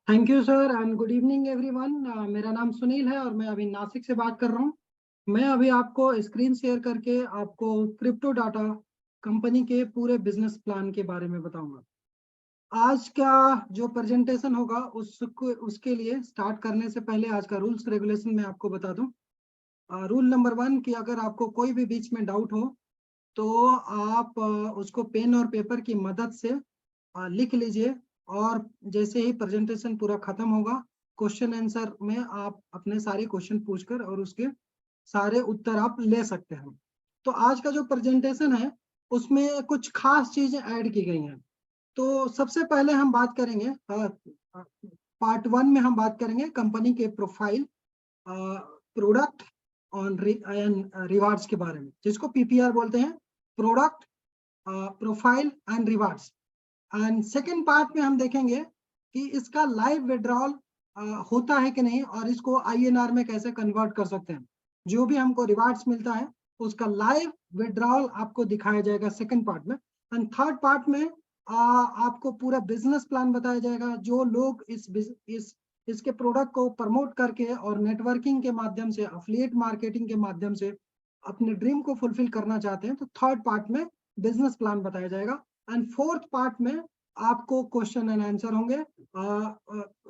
Thank you sir and good evening everyone. मेरा नाम सुनील है और मैं अभी नासिक से बात कर रहा हूँ। मैं अभी आपको स्क्रीन शेयर करके आपको क्रिप्टो डाटा कंपनी के पूरे बिजनेस प्लान के बारे में बताऊंगा। आज का जो प्रेजेंटेशन होगा उसके लिए स्टार्ट करने से पहले आज का रूल्स रेगुलेशन मैं आपको बता दूं। रूल नंबर 1 कि अगर आपको कोई भी बीच में डाउट हो तो आप उसको पेन और पेपर की मदद से लिख लीजिए और जैसे ही प्रेजेंटेशन पूरा खत्म होगा क्वेश्चन आंसर में आप अपने सारे क्वेश्चन पूछकर और उसके सारे उत्तर आप ले सकते हैं। तो आज का जो प्रेजेंटेशन है उसमें कुछ खास चीजें ऐड की गई हैं। तो सबसे पहले हम बात करेंगे पार्ट 1 में हम बात करेंगे कंपनी के profile, product on and rewards के बारे में, जिसको पीपीआर बोलते हैं, product, profile and rewards. And second part में हम देखेंगे कि इसका लाइव विड्रॉल होता है कि नहीं और इसको आईएनआर में कैसे कन्वर्ट कर सकते हैं। जो भी हमको रिवार्ड्स मिलता है उसका लाइव विड्रॉल आपको दिखाया जाएगा सेकेंड पार्ट में। एंड थर्ड पार्ट में आपको पूरा बिजनेस प्लान बताया जाएगा। जो लोग इसके प्रोडक्ट को प्रमोट करके और नेटवर्किंग के माध्यम से, अफिलिएट मार्केटिंग के माध्यम से अपने ड्रीम को फुलफिल करना चाहते हैं तो थर्ड पार्ट में बिजनेस प्लान बताया जाएगा। एंड फोर्थ पार्ट में आपको क्वेश्चन एंड आंसर होंगे,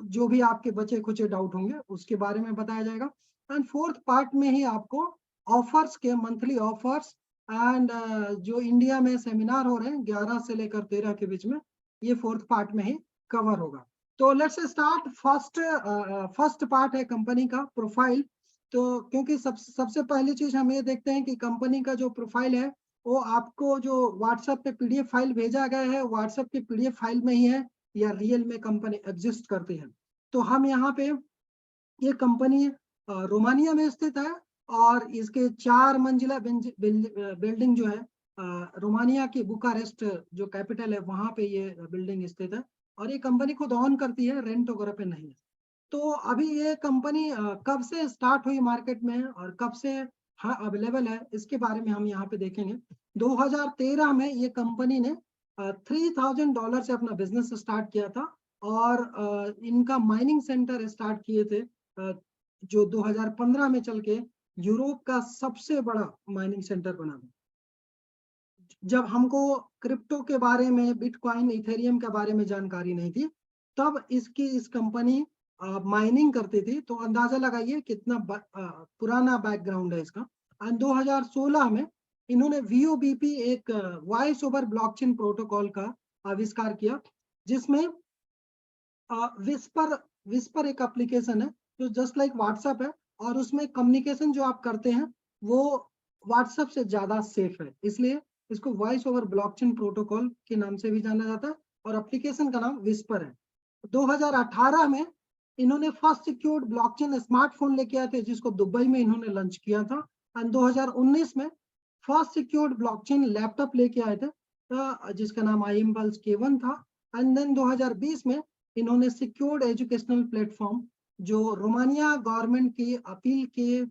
जो भी आपके बचे खुचे डाउट होंगे उसके बारे में बताया जाएगा। एंड फोर्थ पार्ट में ही आपको ऑफर्स के मंथली ऑफर्स एंड जो इंडिया में सेमिनार हो रहे हैं 11 से लेकर 13 के बीच में, ये फोर्थ पार्ट में ही कवर होगा। तो लेट्स स्टार्ट। फर्स्ट पार्ट है कंपनी का प्रोफाइल। तो क्योंकि सबसे पहली चीज हम ये देखते हैं कि कंपनी का जो प्रोफाइल है वो आपको जो व्हाट्सएप पे पीडीएफ फाइल भेजा गया है व्हाट्सएप की पीडीएफ फाइल में ही है या रियल में कंपनी एग्जिस्ट करती है। तो हम यहाँ पे, ये कंपनी रोमानिया में स्थित है और इसके 4 मंजिला बिल्डिंग जो है रोमानिया की बुकारेस्ट जो कैपिटल है वहां पे ये बिल्डिंग स्थित है और ये कंपनी खुद ऑन करती है, रेंट वगैरह पे नहीं है। तो अभी ये कंपनी कब से स्टार्ट हुई मार्केट में और कब से हाँ अवेलेबल है इसके बारे में हम यहाँ पे देखेंगे। 2013 में ये कंपनी ने $3000 से अपना बिजनेस स्टार्ट किया था और इनका माइनिंग सेंटर स्टार्ट किए थे जो 2015 में चल के यूरोप का सबसे बड़ा माइनिंग सेंटर बना था। जब हमको क्रिप्टो के बारे में, बिटकॉइन, इथेरियम के बारे में जानकारी नहीं थी तब इस कंपनी माइनिंग करती थी। तो अंदाजा लगाइए कितना पुराना बैकग्राउंड है इसका। एंड 2016 में इन्होंने वीओबीपी, एक वॉइस ओवर ब्लॉकचेन प्रोटोकॉल का आविष्कार किया, जिसमें विस्पर विस्पर एक एप्लीकेशन है जो जस्ट लाइक व्हाट्सएप है और उसमें कम्युनिकेशन जो आप करते हैं वो व्हाट्सएप से ज्यादा सेफ है, इसलिए इसको वॉइस ओवर ब्लॉकचेन प्रोटोकॉल के नाम से भी जाना जाता है और एप्लीकेशन का नाम विस्पर है। 2018 में इन्होंने फर्स्ट सिक्योर्ड ब्लॉकचेन स्मार्टफोन लेके आए थे जिसको दुबई में इन्होंने लॉन्च किया था। एंड 2019 में फर्स्ट सिक्योर्ड ब्लॉकचेन लैपटॉप लेके आए थे जिसका नाम iMpulse K1 था। एंड देन 2020 में इन्होंने सिक्योर्ड एजुकेशनल प्लेटफॉर्म, जो रोमानिया गवर्नमेंट की अपील के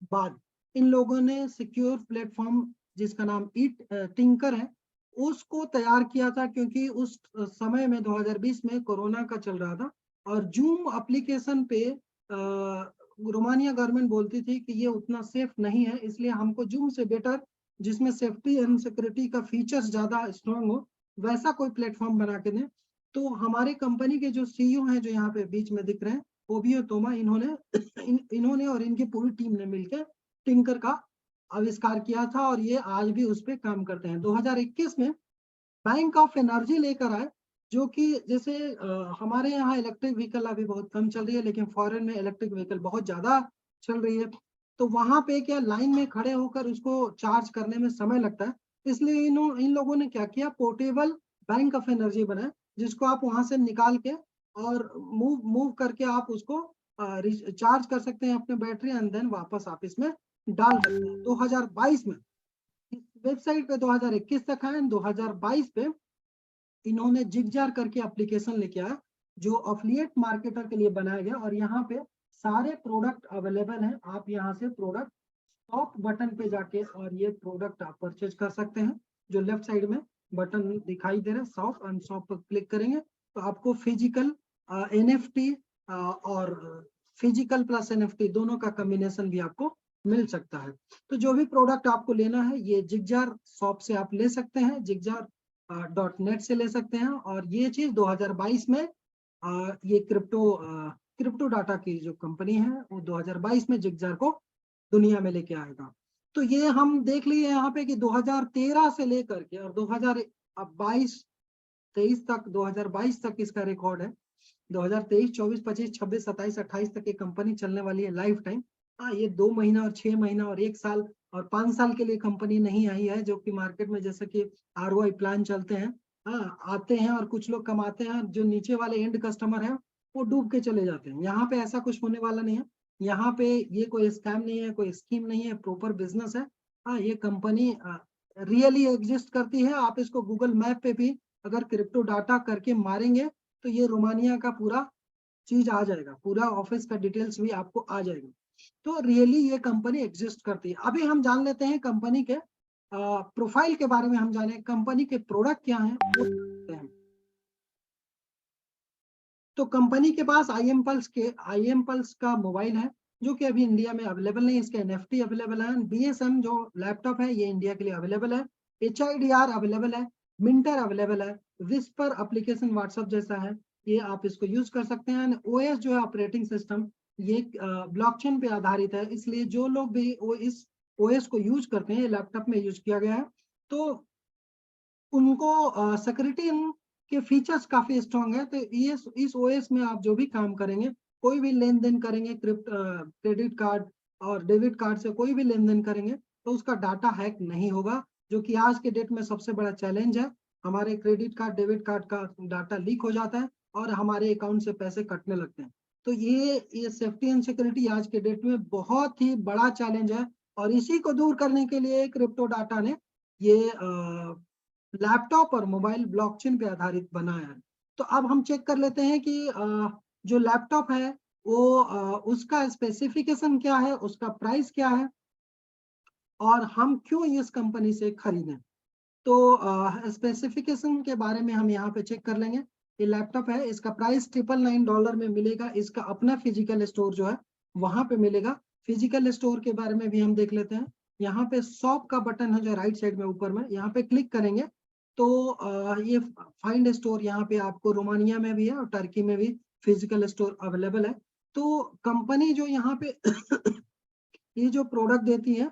बाद इन लोगों ने सिक्योर प्लेटफॉर्म जिसका नाम ईट टिंकर है उसको तैयार किया था, क्योंकि उस समय में 2020 में कोरोना का चल रहा था और जूम एप्लीकेशन पे रोमानिया गवर्नमेंट बोलती थी कि ये उतना सेफ नहीं है, इसलिए हमको जूम से बेटर, जिसमें सेफ्टी एंड सिक्योरिटी का फीचर्स ज्यादा स्ट्रांग हो, वैसा कोई प्लेटफॉर्म बना के दें। तो हमारी कंपनी के जो सीईओ हैं जो यहाँ पे बीच में दिख रहे हैं, ओबियो तोमा, इन्होंने और इनकी पूरी टीम ने मिलकर टिंकर का आविष्कार किया था और ये आज भी उस पर काम करते हैं। 2021 में बैंक ऑफ एनर्जी लेकर आए, जो कि जैसे हमारे यहाँ इलेक्ट्रिक व्हीकल अभी बहुत कम चल रही है लेकिन फॉरेन में इलेक्ट्रिक व्हीकल बहुत ज्यादा चल रही है। तो वहां पे क्या लाइन में खड़े होकर उसको चार्ज करने में समय लगता है, इसलिए इन लोगों ने क्या किया, पोर्टेबल बैंक ऑफ एनर्जी बनाया जिसको आप वहां से निकाल के और मूव करके आप उसको चार्ज कर सकते हैं अपने बैटरी एंड देन वापस आप इसमें डाल सकते हैं। 2022 में इस वेबसाइट पे 2021 तक है, 2022 पे इन्होंने जिगजार करके एप्लीकेशन लेके आया जो अफिलिएट मार्केटर के लिए बनाया गया और यहाँ पे सारे प्रोडक्ट अवेलेबल हैं। आप यहाँ से प्रोडक्ट शॉप बटन पे जाके और ये प्रोडक्ट आप परचेज कर सकते हैं। जो लेफ्ट साइड में बटन दिखाई दे रहा है शॉप, एंड शॉप पर क्लिक करेंगे तो आपको फिजिकल NFT और फिजिकल प्लस NFT दोनों का कॉम्बिनेशन भी आपको मिल सकता है। तो जो भी प्रोडक्ट आपको लेना है ये जिगजार शॉप से आप ले सकते हैं, जिगजार.net से ले सकते हैं। और ये चीज 2022 में ये क्रिप्टो डाटा की जो कंपनी है वो 2022 में जिगजार को दुनिया में लेके आएगा। तो ये हम देख लिए यहाँ पे कि 2013 से लेकर के और 2022 23 तक, 2022 तक इसका रिकॉर्ड है। 2023, 24, 25, 26, 27, 28 तक ये कंपनी चलने वाली है लाइफ टाइम। हाँ, ये 2 महीना और 6 महीना और 1 साल और 5 साल के लिए कंपनी नहीं आई है, जो कि मार्केट में जैसे कि ROI प्लान चलते हैं। हाँ, आते हैं और कुछ लोग कमाते हैं, जो नीचे वाले एंड कस्टमर है वो डूब के चले जाते हैं। यहाँ पे ऐसा कुछ होने वाला नहीं है। यहाँ पे ये कोई स्कैम नहीं है, कोई स्कीम नहीं है, प्रॉपर बिजनेस है। हाँ, ये कंपनी रियली एग्जिस्ट करती है। आप इसको गूगल मैप पे भी अगर क्रिप्टो डाटा करके मारेंगे तो ये रोमानिया का पूरा चीज आ जाएगा, पूरा ऑफिस का डिटेल्स भी आपको आ जाएगा। तो रियली ये कंपनी एग्जिस्ट करती है। अभी हम जान लेते हैं कंपनी के प्रोफाइल के बारे में, हम जाने कंपनी के प्रोडक्ट क्या हैं वो जानते हैं। तो कंपनी के पास IM पल्स का मोबाइल है जो कि अभी इंडिया में अवेलेबल नहीं है। इसके NFT अवेलेबल है। BSM जो लैपटॉप है ये इंडिया के लिए अवेलेबल है। HIDR अवेलेबल है। मिंटर अवेलेबल है। विस्पर एप्लीकेशन व्हाट्सएप जैसा है, ये आप इसको यूज कर सकते हैं। OS जो है ऑपरेटिंग सिस्टम, ये ब्लॉकचेन पे आधारित है, इसलिए जो लोग भी इस OS को यूज करते हैं, लैपटॉप में यूज किया गया है, तो उनको सिक्योरिटी के फीचर्स काफी स्ट्रांग है। तो ये इस OS में आप जो भी काम करेंगे, कोई भी लेन देन करेंगे, क्रेडिट कार्ड और डेबिट कार्ड से कोई भी लेन देन करेंगे तो उसका डाटा हैक नहीं होगा, जो कि आज के डेट में सबसे बड़ा चैलेंज है। हमारे क्रेडिट कार्ड डेबिट कार्ड का डाटा लीक हो जाता है और हमारे अकाउंट से पैसे कटने लगते हैं। तो ये सेफ्टी एंड सिक्योरिटी आज के डेट में बहुत ही बड़ा चैलेंज है। और इसी को दूर करने के लिए क्रिप्टो डाटा ने ये लैपटॉप और मोबाइल ब्लॉकचेन पे आधारित बनाया है। तो अब हम चेक कर लेते हैं कि जो लैपटॉप है वो उसका स्पेसिफिकेशन क्या है, उसका प्राइस क्या है और हम क्यों इस कंपनी से खरीदें। तो स्पेसिफिकेशन के बारे में हम यहाँ पे चेक कर लेंगे। ये लैपटॉप है, इसका प्राइस $999 में मिलेगा। इसका अपना फिजिकल स्टोर जो है वहां पे मिलेगा। फिजिकल स्टोर के बारे में भी हम देख लेते हैं। यहाँ पे शॉप का बटन है जो राइट साइड में ऊपर में, यहाँ पे क्लिक करेंगे तो ये फाइंड स्टोर यहाँ पे आपको रोमानिया में भी है और टर्की में भी फिजिकल स्टोर अवेलेबल है। तो कंपनी जो यहाँ पे ये जो प्रोडक्ट देती है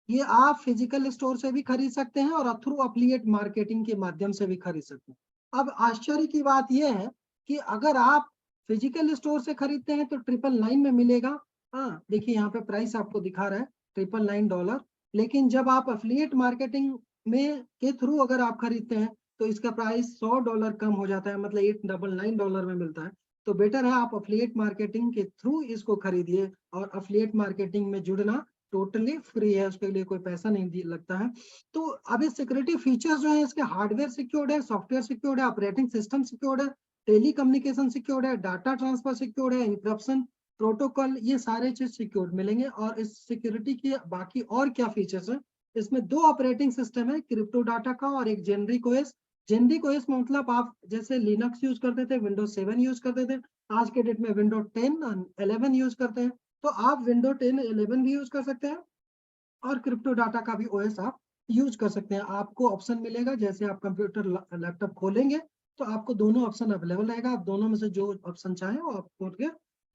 ये आप फिजिकल स्टोर से भी खरीद सकते हैं और थ्रू अफिलिएट मार्केटिंग के माध्यम से भी खरीद सकते हैं। अब आश्चर्य की बात यह है कि अगर आप फिजिकल स्टोर से खरीदते हैं तो $999 में मिलेगा। हाँ, देखिए यहाँ पे प्राइस आपको दिखा रहा है $999। लेकिन जब आप अफिलिएट मार्केटिंग में के थ्रू अगर आप खरीदते हैं तो इसका प्राइस $100 कम हो जाता है, मतलब $899 में मिलता है। तो बेटर है आप अफिलिएट मार्केटिंग के थ्रू इसको खरीदिए। और अफिलिएट मार्केटिंग में जुड़ना टोटली फ्री है, उसके लिए कोई पैसा नहीं लगता है। तो अब इस सिक्योरिटी फीचर्स जो है इसके हार्डवेयर सिक्योर्ड है, सॉफ्टवेयर सिक्योर्ड है, ऑपरेटिंग सिस्टम सिक्योर्ड है, टेली कम्युनिकेशन सिक्योर्ड है, डाटा ट्रांसफर सिक्योर्ड है, इंक्रिप्शन प्रोटोकॉल, ये सारे चीज सिक्योर्ड मिलेंगे। और इस सिक्योरिटी के बाकी और क्या फीचर्स है, इसमें 2 ऑपरेटिंग सिस्टम है, क्रिप्टो डाटा का और एक जेनरिक OS। जेनरिक OS मतलब आप जैसे लिनक्स यूज करते थे, विंडोज 7 यूज करते थे, आज के डेट में विंडोज 10 और 11 यूज करते हैं। तो आप विंडो 10 11 भी यूज कर सकते हैं और क्रिप्टो डाटा का भी OS आप यूज कर सकते हैं। आपको ऑप्शन मिलेगा, जैसे आप कंप्यूटर लैपटॉप खोलेंगे तो आपको दोनों ऑप्शन अवेलेबल रहेगा। आप दोनों में से जो ऑप्शन चाहें वो आप खोल के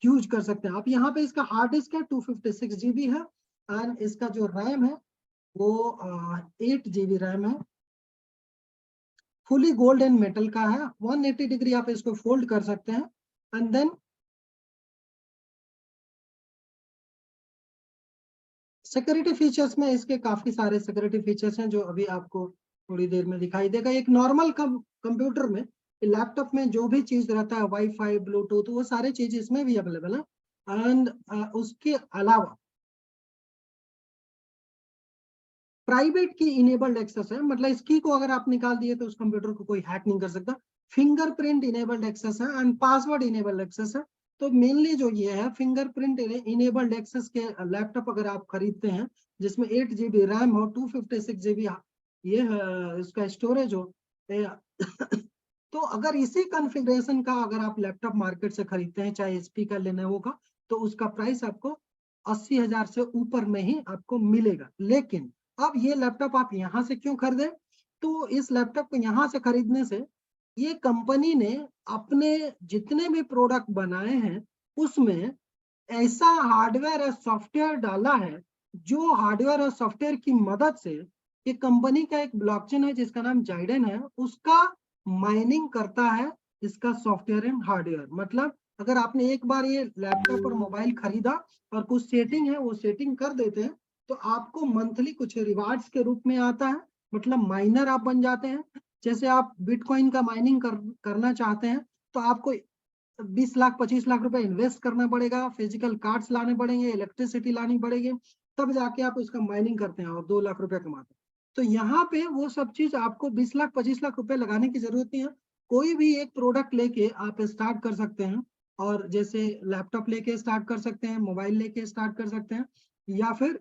यूज कर सकते हैं। आप यहाँ पे इसका हार्ड डिस्क है 256 GB है एंड इसका जो रैम है वो 8 GB रैम है। फुली गोल्ड एंड मेटल का है। 180 डिग्री आप इसको फोल्ड कर सकते हैं एंड देन सिक्योरिटी फीचर्स में इसके काफी सारे सिक्योरिटी फीचर्स हैं जो अभी आपको थोड़ी देर में दिखाई देगा। एक नॉर्मल कंप्यूटर में, लैपटॉप में जो भी चीज रहता है वाईफाई ब्लूटूथ वो सारे चीज इसमें भी अवेलेबल है। एंड उसके अलावा प्राइवेट की इनेबल्ड एक्सेस है, मतलब इस की को अगर आप निकाल दिए तो उस कंप्यूटर को कोई हैक नहीं कर सकता। फिंगरप्रिंट इनेबल्ड एक्सेस है एंड पासवर्ड इनेबल्ड एक्सेस है। तो मेनली जो ये है फिंगरप्रिंट इनेबल्ड एक्सेस के लैपटॉप अगर आप खरीदते हैं जिसमें 8 GB रैम हो, 256 GB ये इसका स्टोरेज हो, तो अगर इसी कॉन्फ़िगरेशन का अगर आप लैपटॉप मार्केट से खरीदते हैं, चाहे एचपी का, लेनोवो का, तो उसका प्राइस आपको 80,000 से ऊपर में ही आपको मिलेगा। लेकिन अब ये लैपटॉप आप यहाँ से क्यों खरीदें? तो इस लैपटॉप को यहाँ से खरीदने से ये कंपनी ने अपने जितने भी प्रोडक्ट बनाए हैं उसमें ऐसा हार्डवेयर और सॉफ्टवेयर डाला है, जो हार्डवेयर और सॉफ्टवेयर की मदद से ये कंपनी का एक ब्लॉकचेन है जिसका नाम जाइडेन है, उसका माइनिंग करता है इसका सॉफ्टवेयर एंड हार्डवेयर। मतलब अगर आपने एक बार ये लैपटॉप और मोबाइल खरीदा और कुछ सेटिंग है वो सेटिंग कर देते हैं, तो आपको मंथली कुछ रिवार्ड्स के रूप में आता है, मतलब माइनर आप बन जाते हैं। जैसे आप बिटकॉइन का माइनिंग करना चाहते हैं, तो आपको 20 लाख 25 लाख रुपए इन्वेस्ट करना पड़ेगा, फिजिकल कार्ड्स लाने पड़ेंगे, इलेक्ट्रिसिटी लानी पड़ेगी, तब जाके आप उसका माइनिंग करते हैं और 2 लाख रुपए कमाते हैं। तो यहाँ पे वो सब चीज आपको 20 लाख 25 लाख रुपए लगाने की जरूरत नहीं है। कोई भी एक प्रोडक्ट लेके आप स्टार्ट कर सकते हैं, और जैसे लैपटॉप लेके स्टार्ट कर सकते हैं, मोबाइल लेके स्टार्ट कर सकते हैं, या फिर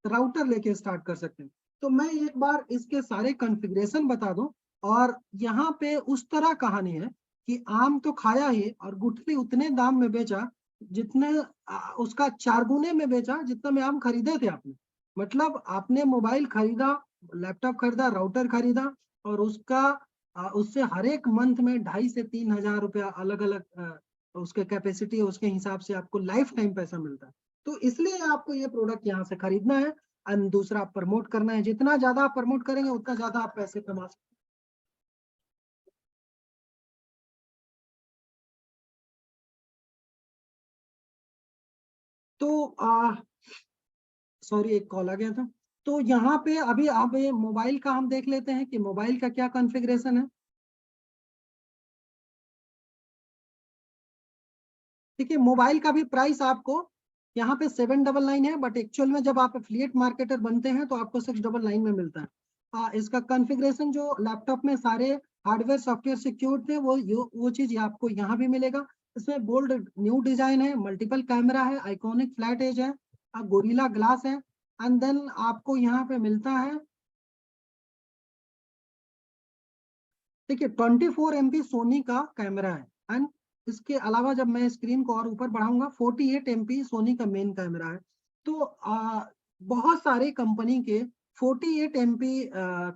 राउटर लेके स्टार्ट कर सकते हैं। तो मैं एक बार इसके सारे कॉन्फ़िगरेशन बता दूं, और यहाँ पे उस तरह कहानी है कि आम तो खाया ही और गुठली उतने दाम में बेचा जितने उसका 4 गुने में बेचा जितना में आम खरीदे थे आपने। मतलब आपने मोबाइल खरीदा, लैपटॉप खरीदा, राउटर खरीदा, और उसका उससे हर एक मंथ में 2,500 से 3,000 रुपया अलग अलग उसके कैपेसिटी उसके हिसाब से आपको लाइफ टाइम पैसा मिलता है। तो इसलिए आपको ये प्रोडक्ट यहाँ से खरीदना है, एंड दूसरा आप प्रमोट करना है। जितना ज्यादा आप प्रमोट करेंगे उतना ज्यादा आप पैसे कमा सकते हैं। तो सॉरी, एक कॉल आ गया था। तो यहाँ पे अभी आप ये मोबाइल का हम देख लेते हैं कि मोबाइल का क्या कॉन्फ़िगरेशन है। देखिए, मोबाइल का भी प्राइस आपको यहाँ पे 799 है, बट एक्चुअल में जब आप एफिलिएट मार्केटर बनते हैं तो आपको 699 में मिलता है। इसका कॉन्फ़िगरेशन जो लैपटॉप में सारे हार्डवेयर सॉफ्टवेयर सिक्योर थे, वो चीज आपको यहाँ भी मिलेगा। इसमें बोल्ड न्यू डिजाइन है, मल्टीपल कैमरा है, आइकॉनिक फ्लैट एज है, गोरिल्ला ग्लास है, एंड देन आपको यहाँ पे मिलता है, देखिए 24 MP सोनी का कैमरा है। एंड इसके अलावा जब मैं स्क्रीन को और ऊपर बढ़ाऊंगा, 48 MP सोनी का मेन कैमरा है। तो बहुत सारे कंपनी के 48 MP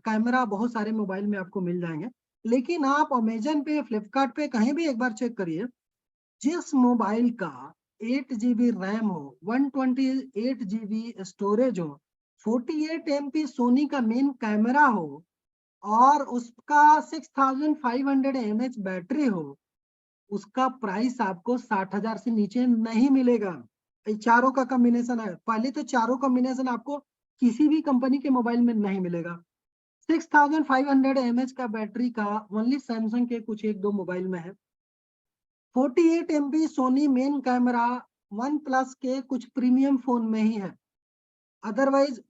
कैमरा बहुत सारे मोबाइल में आपको मिल जाएंगे। लेकिन आप अमेजन पे, फ्लिपकार्ट पे कहीं भी एक बार चेक करिए, जिस मोबाइल का 8 GB रैम हो, 128 GB स्टोरेज हो, 48 MP सोनी का मेन कैमरा हो, और उसका 6,500 mAh बैटरी हो, उसका प्राइस आपको 60,000 से नीचे नहीं मिलेगा। ये चारों का कॉम्बिनेशन है। पहले तो चारों कॉम्बिनेशन आपको किसी भी कंपनी के मोबाइल में नहीं मिलेगा। 6,500 mAh का बैटरी का ओनली सैमसंग के कुछ एक दो मोबाइल में है। 48 MP Sony main camera OnePlus के कुछ प्रीमियम फोन में ही है। अदरवाइज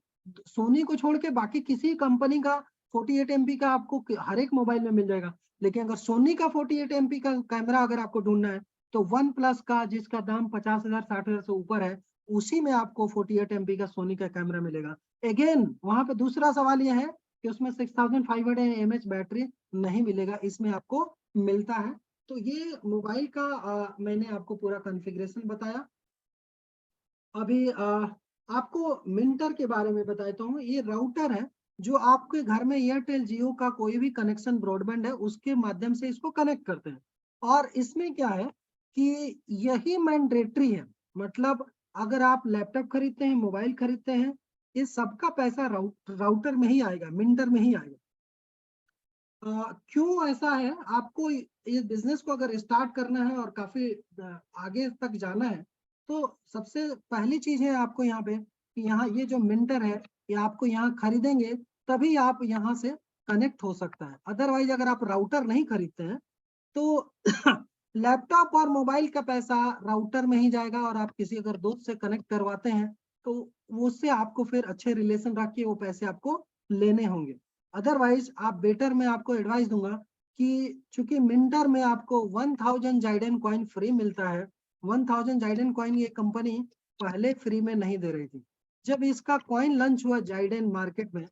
सोनी को छोड़ के बाकी किसी कंपनी का 48 MP का आपको हर एक मोबाइल में मिल जाएगा। लेकिन अगर सोनी का 48 MP का कैमरा अगर आपको ढूंढना है, तो वन प्लस का जिसका दाम 50,000 60,000 से ऊपर है, उसी में आपको 48 MP का सोनी का कैमरा मिलेगा। अगेन वहां पे दूसरा सवाल यह है कि उसमें 6,500 mAh बैटरी नहीं मिलेगा, इसमें आपको मिलता है। तो ये मोबाइल का मैंने आपको पूरा कॉन्फ़िगरेशन बताया। अभी आपको मिंटर के बारे में बताता हूँ। ये राउटर है जो आपके घर में एयरटेल जियो का कोई भी कनेक्शन ब्रॉडबैंड है उसके माध्यम से इसको कनेक्ट करते हैं। और इसमें क्या है कि यही मैंडेटरी है, मतलब अगर आप लैपटॉप खरीदते हैं, मोबाइल खरीदते हैं, ये सबका पैसा राउटर में ही आएगा, मिंटर में ही आएगा। क्यों ऐसा है? आपको ये बिजनेस को अगर स्टार्ट करना है और काफी आगे तक जाना है, तो सबसे पहली चीज है आपको यहाँ पे कि यहाँ ये जो मिंटर है, ये आपको यहाँ खरीदेंगे तभी आप यहाँ से कनेक्ट हो सकता है। अदरवाइज अगर आप राउटर नहीं खरीदते हैं तो लैपटॉप और मोबाइल का पैसा राउटर में ही जाएगा, और आप किसी अगर दोस्त से कनेक्ट करवाते हैं तो उससे आपको फिर अच्छे रिलेशन रख के वो पैसे आपको लेने होंगे। अदरवाइज आप बेटर, मैं आपको एडवाइस दूंगा कि चूंकि मिंटर में आपको 1,000 जाइडेन कॉइन फ्री मिलता है। 1,000 जाइडेन कॉइन ये कंपनी पहले फ्री में नहीं दे रही थी। जब इसका कॉइन लॉन्च हुआ जाइडेन मार्केट में,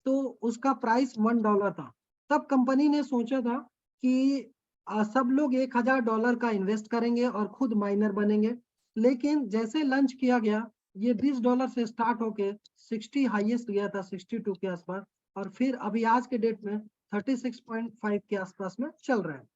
तो उसका प्राइस $1 था। तब कंपनी ने सोचा था कि सब लोग $1000 का इन्वेस्ट करेंगे और खुद माइनर बनेंगे। लेकिन जैसे लंच किया गया, ये $20 से स्टार्ट होके 60 हाईएस्ट गया था, 62 के आसपास, और फिर अभी आज के डेट में 36.5 के आसपास में चल रहा है।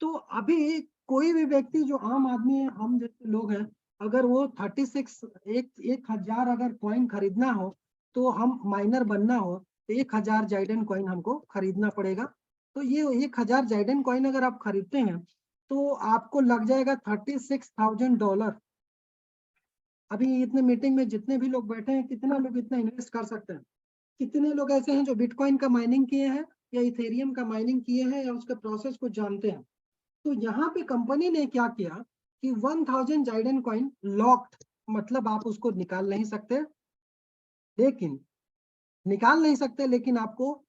तो अभी कोई भी व्यक्ति जो आम आदमी है, हम जैसे लोग हैं, अगर वो 36 एक हजार अगर कॉइन खरीदना हो, तो हम माइनर बनना हो तो 1000 जाइडेन कॉइन हमको खरीदना पड़ेगा। तो ये 1000 जाइडेन कॉइन अगर आप खरीदते हैं तो आपको लग जाएगा $36,000। अभी इतने मीटिंग में जितने भी लोग बैठे हैं, कितना लोग इतना इन्वेस्ट कर सकते हैं? कितने लोग ऐसे हैं जो बिटकॉइन का माइनिंग किए हैं या इथेरियम का माइनिंग किए हैं या उसके प्रोसेस को जानते हैं? तो यहाँ पे कंपनी ने क्या किया कि 1000 जाइडेन कॉइन लॉक्ड, मतलब आप उसको निकाल नहीं सकते, लेकिन आपको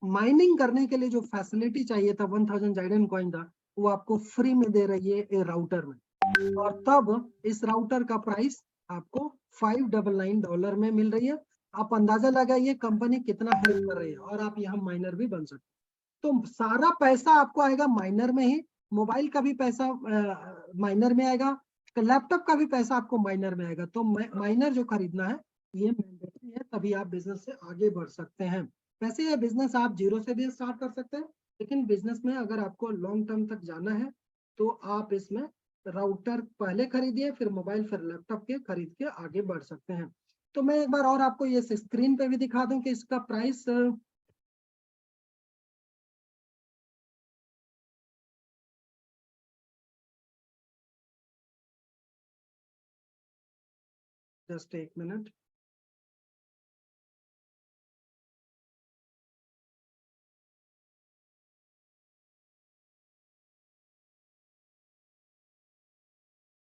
माइनिंग करने के लिए जो फैसिलिटी चाहिए था, 1000 जाइडेन कॉइन था, वो आपको फ्री में दे रही है ए राउटर में। और तब इस राउटर का प्राइस आपको $599 में मिल रही है। आप अंदाजा लगाइए कंपनी कितना हेल्प कर रही है, और आप यहाँ माइनर भी बन सकते। तो सारा पैसा आपको आएगा माइनर में ही। मोबाइल का भी पैसा माइनर में आएगा, लैपटॉप का भी पैसा आपको माइनर में आएगा। तो माइनर जो खरीदना है ये मैंडेटरी है, तभी आप बिजनेस से आगे बढ़ सकते हैं। वैसे ये बिजनेस आप जीरो से भी स्टार्ट कर सकते हैं, लेकिन बिजनेस में अगर आपको लॉन्ग टर्म तक जाना है तो आप इसमें राउटर पहले खरीदिए, फिर मोबाइल, फिर लैपटॉप के खरीद के आगे बढ़ सकते हैं। तो मैं एक बार और आपको ये स्क्रीन पे भी दिखा दूं कि इसका प्राइस जस्ट एक मिनट।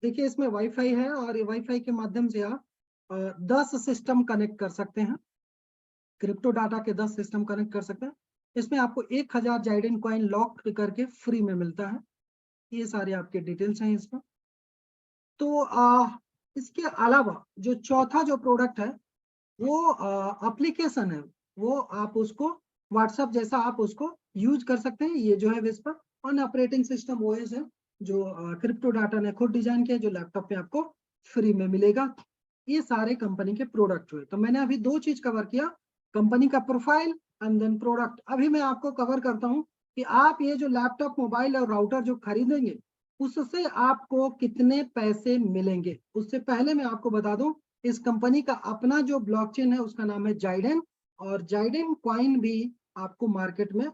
देखिए इसमें वाईफाई है, और वाईफाई के माध्यम से आप 10 सिस्टम कनेक्ट कर सकते हैं। क्रिप्टो डाटा के 10 सिस्टम कनेक्ट कर सकते हैं। इसमें आपको 1000 जाइडेन कॉइन लॉक करके फ्री में मिलता है। ये सारे आपके डिटेल्स हैं इसमें। तो इसके अलावा जो चौथा जो प्रोडक्ट है वो एप्लीकेशन है। वो आप उसको व्हाट्सएप जैसा आप उसको यूज कर सकते हैं। ये जो है whisper on operating system OS है, जो क्रिप्टो डाटा ने खुद डिजाइन किया, जो लैपटॉप पे आपको फ्री में मिलेगा। ये सारे कंपनी के प्रोडक्ट हुए। तो मैंने अभी दो चीज कवर किया, कंपनी का प्रोफाइल एंड देन प्रोडक्ट। अभी मैं आपको कवर करता हूँ कि आप ये जो लैपटॉप, मोबाइल और राउटर जो खरीदेंगे उससे आपको कितने पैसे मिलेंगे। उससे पहले मैं आपको बता दूं, इस कंपनी का अपना जो ब्लॉकचेन है उसका नाम है जाइडेन, और जाइडेन कॉइन भी आपको मार्केट में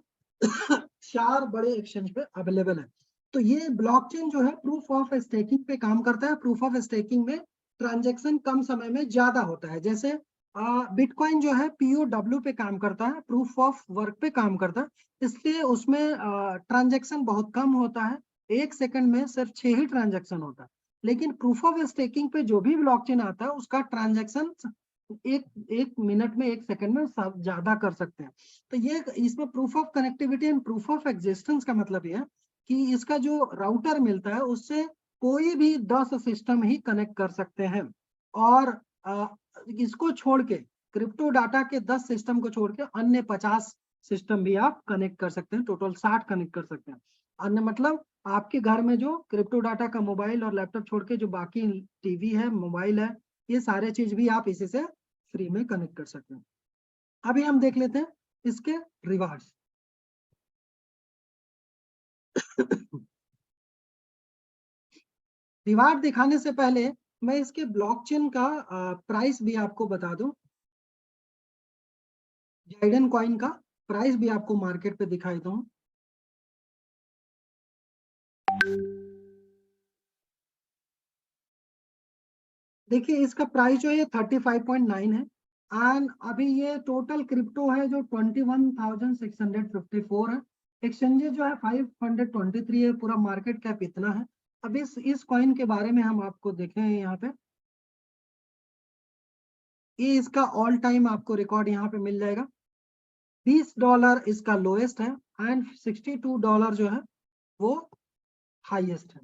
4 बड़े एक्सचेंज पे अवेलेबल है। तो ये ब्लॉकचेन जो है प्रूफ ऑफ स्टेकिंग पे काम करता है। प्रूफ ऑफ स्टेकिंग में ट्रांजैक्शन कम समय में ज्यादा होता है। जैसे बिटकॉइन जो है पीओडब्ल्यू पे काम करता है, प्रूफ ऑफ वर्क पे काम करता है, इसलिए उसमें ट्रांजैक्शन बहुत कम होता है। 1 सेकंड में सिर्फ 6 ही ट्रांजैक्शन होता है। लेकिन प्रूफ ऑफ स्टेकिंग पे जो भी ब्लॉकचेन आता है उसका ट्रांजैक्शन एक एक मिनट में, 1 सेकंड में सब ज्यादा कर सकते हैं। तो ये इसमें proof of connectivity and proof of existence का मतलब ये है कि इसका जो राउटर मिलता है उससे कोई भी 10 सिस्टम ही कनेक्ट कर सकते हैं। और इसको छोड़ के, क्रिप्टो डाटा के 10 सिस्टम को छोड़ के अन्य 50 सिस्टम भी आप कनेक्ट कर सकते हैं। टोटल 60 कनेक्ट कर सकते हैं। अन्य मतलब आपके घर में जो क्रिप्टो डाटा का मोबाइल और लैपटॉप छोड़ के जो बाकी टीवी है, मोबाइल है, ये सारे चीज भी आप इसी से फ्री में कनेक्ट कर सकते हैं। अभी हम देख लेते हैं इसके रिवार्ड्स। रिवार्ड दिखाने से पहले मैं इसके ब्लॉकचेन का प्राइस भी आपको बता दूं। जाइडेन कॉइन का प्राइस भी आपको मार्केट पे दिखाई दूं। देखिए इसका प्राइस जो है 35.9 है, एंड अभी ये टोटल क्रिप्टो है जो 21,654 है। एक्सचेंजेस जो है 523 है। पूरा मार्केट कैप इतना है। अब इस कॉइन के बारे में हम आपको देखें यहाँ पे, ये इसका ऑल टाइम आपको रिकॉर्ड यहाँ पे मिल जाएगा। $20 इसका लोएस्ट है, एंड $62 जो है वो हाईएस्ट है।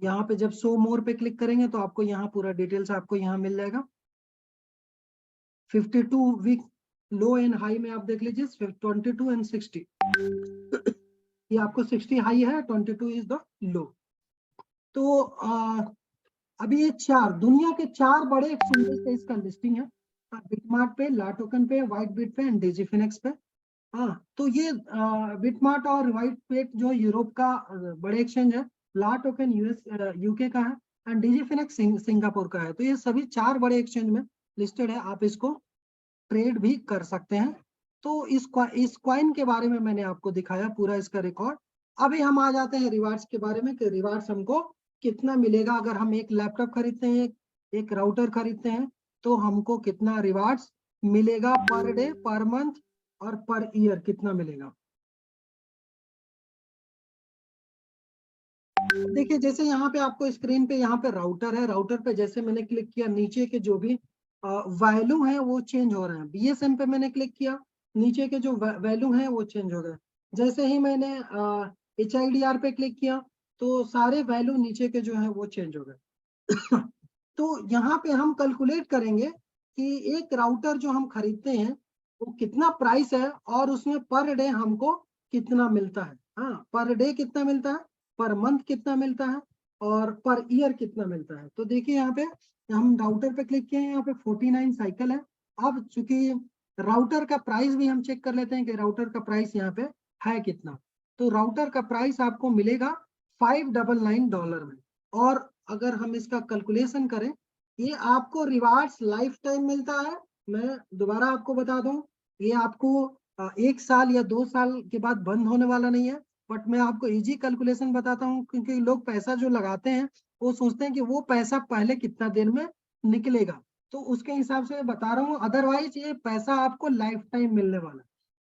यहाँ पे जब शो मोर पे क्लिक करेंगे तो आपको यहाँ पूरा डिटेल्स आपको यहाँ मिल जाएगा। 52 वीक लो एंड हाई में आप देख लीजिए 22 एंड 60। ये आपको 60 हाई है, 22 इज द लो। तो अभी ये दुनिया के 4 बड़े एक्सचेंजेस पे इसका लिस्टिंग है, बिटमार्ट पे, ला टोकन पे, व्हाइट बिट पे एंड डिजिफिनेक्स पे। हाँ, तो ये बिटमार्ट और व्हाइट बिट जो यूरोप का बड़े एक्सचेंज है, ला टोकन यूके का है एंड डिजिफिनेक्स सिंगापुर का है। तो ये सभी 4 बड़े एक्सचेंज में लिस्टेड है, आप इसको ट्रेड भी कर सकते हैं। तो इस कॉइन के बारे में मैंने आपको दिखाया पूरा इसका रिकॉर्ड। अभी हम आ जाते हैं रिवार्ड्स के बारे में कि रिवार्ड्स हमको कितना मिलेगा अगर हम एक लैपटॉप खरीदते हैं, एक राउटर खरीदते हैं, तो हमको कितना रिवार्ड्स मिलेगा पर डे, पर मंथ और पर ईयर कितना मिलेगा। देखिए जैसे यहाँ पे आपको स्क्रीन पे यहाँ पे राउटर है, राउटर पे जैसे मैंने क्लिक किया, नीचे के जो भी वैल्यू है वो चेंज हो रहे हैं। बीएसएम पे मैंने क्लिक किया, नीचे के जो वैल्यू है वो चेंज हो गए। जैसे ही मैंने HIDR पे क्लिक किया तो सारे वैल्यू नीचे के जो है वो चेंज हो गए। तो यहाँ पे हम कैलकुलेट करेंगे कि एक राउटर जो हम खरीदते हैं वो कितना प्राइस है और उसमें पर डे हमको कितना मिलता है। हाँ, पर डे कितना मिलता है, पर मंथ कितना मिलता है और पर ईयर कितना मिलता है। तो देखिए यहाँ पे हम राउटर पे क्लिक किए हैं, यहाँ पे 49 साइकिल है। अब चूंकि राउटर का प्राइस भी हम चेक कर लेते हैं कि राउटर का प्राइस यहाँ पे है कितना। तो राउटर का प्राइस आपको मिलेगा $599 में। और अगर हम इसका कैलकुलेशन करें, ये आपको रिवार्ड्स लाइफ टाइम मिलता है। मैं दोबारा आपको बता दूं, ये आपको 1 साल या 2 साल के बाद बंद होने वाला नहीं है। बट मैं आपको इजी कैलकुलेशन बताता हूँ, क्योंकि लोग पैसा जो लगाते हैं वो सोचते हैं कि वो पैसा पहले कितना देर में निकलेगा, तो उसके हिसाब से बता रहा हूँ। अदरवाइज ये पैसा आपको लाइफ टाइम मिलने वाला है।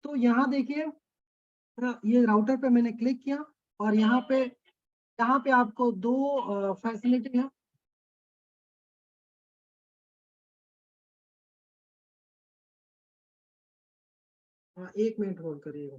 तो यहाँ देखिए, ये राउटर पे मैंने क्लिक किया और यहाँ पे आपको 2 फैसिलिटी है। हाँ, 1 मिनट होल्ड करिएगा।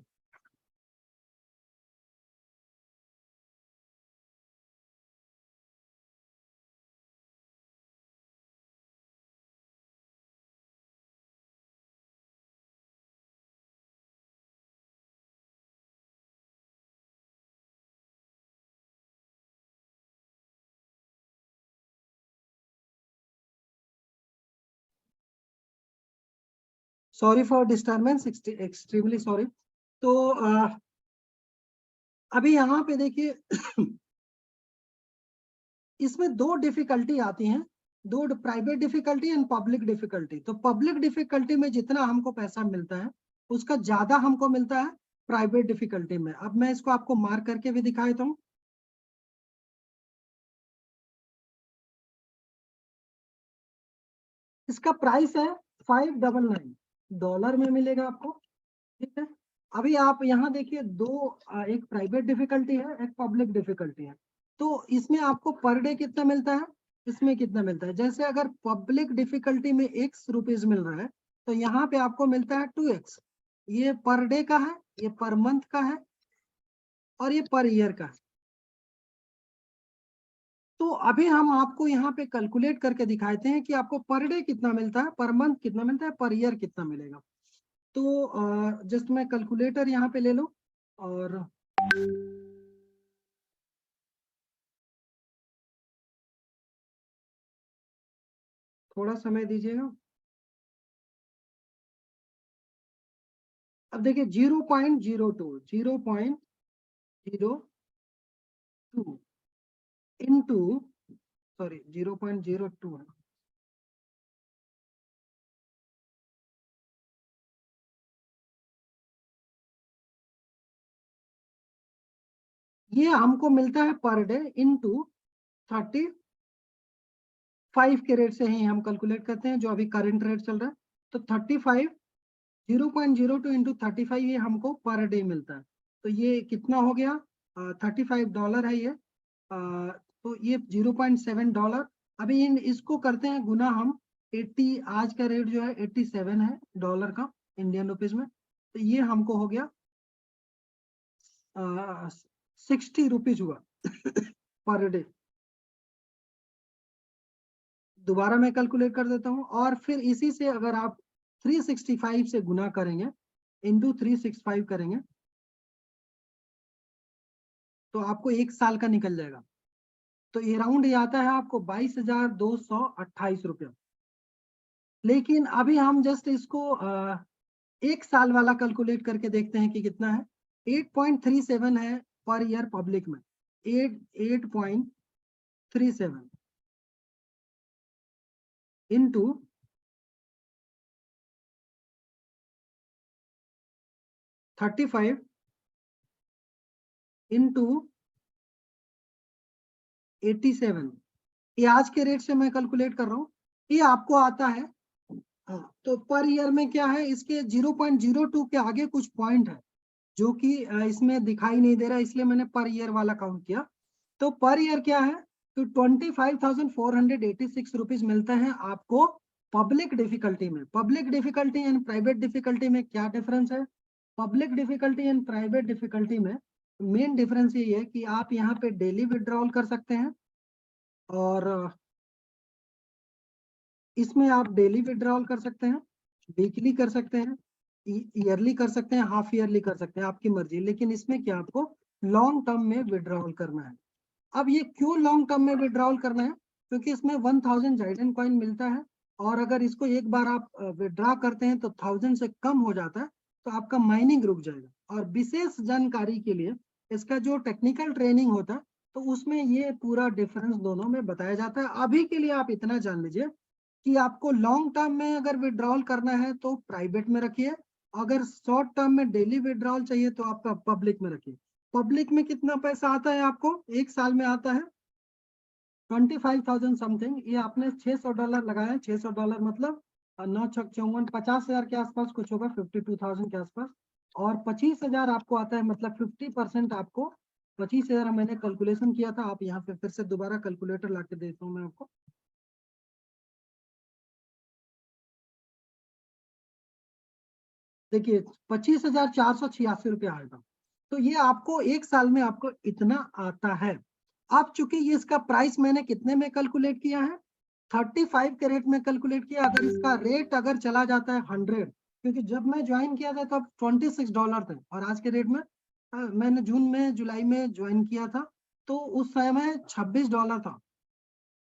Sorry for disturbance, extremely sorry. तो अभी यहाँ पे देखिए, इसमें 2 डिफिकल्टी आती हैं, 2 private difficulty and public difficulty. तो पब्लिक डिफिकल्टी में जितना हमको पैसा मिलता है उसका ज्यादा हमको मिलता है प्राइवेट डिफिकल्टी में। अब मैं इसको आपको मार्क करके भी दिखा देता हूँ। इसका प्राइस है $599 में मिलेगा आपको, ठीक है। अभी आप यहाँ देखिए, 2 एक प्राइवेट डिफिकल्टी है, एक पब्लिक डिफिकल्टी है। तो इसमें आपको पर डे कितना मिलता है, इसमें कितना मिलता है। जैसे अगर पब्लिक डिफिकल्टी में ₹X मिल रहा है, तो यहाँ पे आपको मिलता है 2X। ये पर डे का है, ये पर मंथ का है और ये पर ईयर का है। तो अभी हम आपको यहाँ पे कैलकुलेट करके दिखाते हैं कि आपको पर डे कितना मिलता है, पर मंथ कितना मिलता है, पर ईयर कितना मिलेगा। तो जस्ट मैं कैलकुलेटर यहाँ पे ले लो और थोड़ा समय दीजिएगा। अब देखिए 0.02 इंटू, सॉरी 0.02 है। ये हमको मिलता है पर डे इंटू 35 के रेट से ही हम कैलकुलेट करते हैं, जो अभी करंट रेट चल रहा है। तो 35, 0.02 इंटू 35 ये हमको पर डे मिलता है। तो ये कितना हो गया, $35 है ये। तो ये $0.7। अभी इसको करते हैं गुना हम 80, आज का रेट जो है 87 है डॉलर का इंडियन रुपीज में। तो ये हमको हो गया 60 रुपीज हुआ पर डे। दोबारा मैं कैलकुलेट कर देता हूँ, और फिर इसी से अगर आप 365 से गुना करेंगे, इंटू 365 करेंगे, तो आपको एक साल का निकल जाएगा। तो ये राउंड ये आता है आपको 22,228 रुपया। लेकिन अभी हम जस्ट इसको एक साल वाला कैलकुलेट करके देखते हैं कि कितना है। 8.37 है पर ईयर पब्लिक में, 8.37 इंटू 35 इंटू 87, ये आज के रेट से मैं कैलकुलेट कर रहा हूँ। ये आपको आता है, तो पर ईयर में क्या है, इसके 0.02 के आगे कुछ पॉइंट है जो कि इसमें दिखाई नहीं दे रहा, इसलिए मैंने पर ईयर वाला काउंट किया। तो पर ईयर क्या है, तो 25,486 रुपीज मिलते हैं आपको पब्लिक डिफिकल्टी में। Public difficulty and private difficulty में क्या डिफरेंस है? Public difficulty and private difficulty में मेन डिफरेंस ये है कि आप यहाँ पे डेली विड्रॉल कर सकते हैं, और इसमें आप डेली विड्रॉल कर सकते हैं, वीकली कर सकते हैं, ईयरली कर सकते हैं, हाफ ईयरली कर सकते हैं, आपकी मर्जी। लेकिन इसमें क्या आपको लॉन्ग टर्म में विड्रॉल करना है। अब ये क्यों लॉन्ग टर्म में विड्रॉल करना है? क्योंकि इसमें 1000 जाइडेन कॉइन मिलता है, और अगर इसको एक बार आप विड्रॉ करते हैं तो 1000 से कम हो जाता है, तो आपका माइनिंग रुक जाएगा। और विशेष जानकारी के लिए इसका जो टेक्निकल ट्रेनिंग होता है, तो उसमें ये पूरा डिफरेंस दोनों में बताया जाता है। अभी के लिए आप इतना जान लीजिए कि आपको लॉन्ग टर्म में अगर विड्रॉल करना है तो प्राइवेट में रखिए, अगर शॉर्ट टर्म में डेली विड्रॉल चाहिए तो आप पब्लिक में रखिए। पब्लिक में कितना पैसा आता है आपको एक साल में? आता है 25,000 समथिंग। ये आपने $600 लगाया, $600 मतलब 9 छक 54, 50,000 के आसपास कुछ होगा, 52,000 के आसपास। और 25,000 आपको आता है, मतलब 50% आपको 25,000 मैंने कैलकुलेशन किया था। आप यहाँ पे फिर से दोबारा कैलकुलेटर ला के देता हूँ मैं आपको। देखिए 25,486 रुपया आएगा। तो ये आपको एक साल में आपको इतना आता है। अब चूंकि ये इसका प्राइस मैंने कितने में कैलकुलेट किया है, 35 के रेट में कैलकुलेट किया। अगर इसका रेट अगर चला जाता है 100, क्योंकि जब मैं ज्वाइन किया था तब $26 थे, और आज के रेट में मैंने जून में जुलाई में ज्वाइन किया था, तो उस समय $26 था,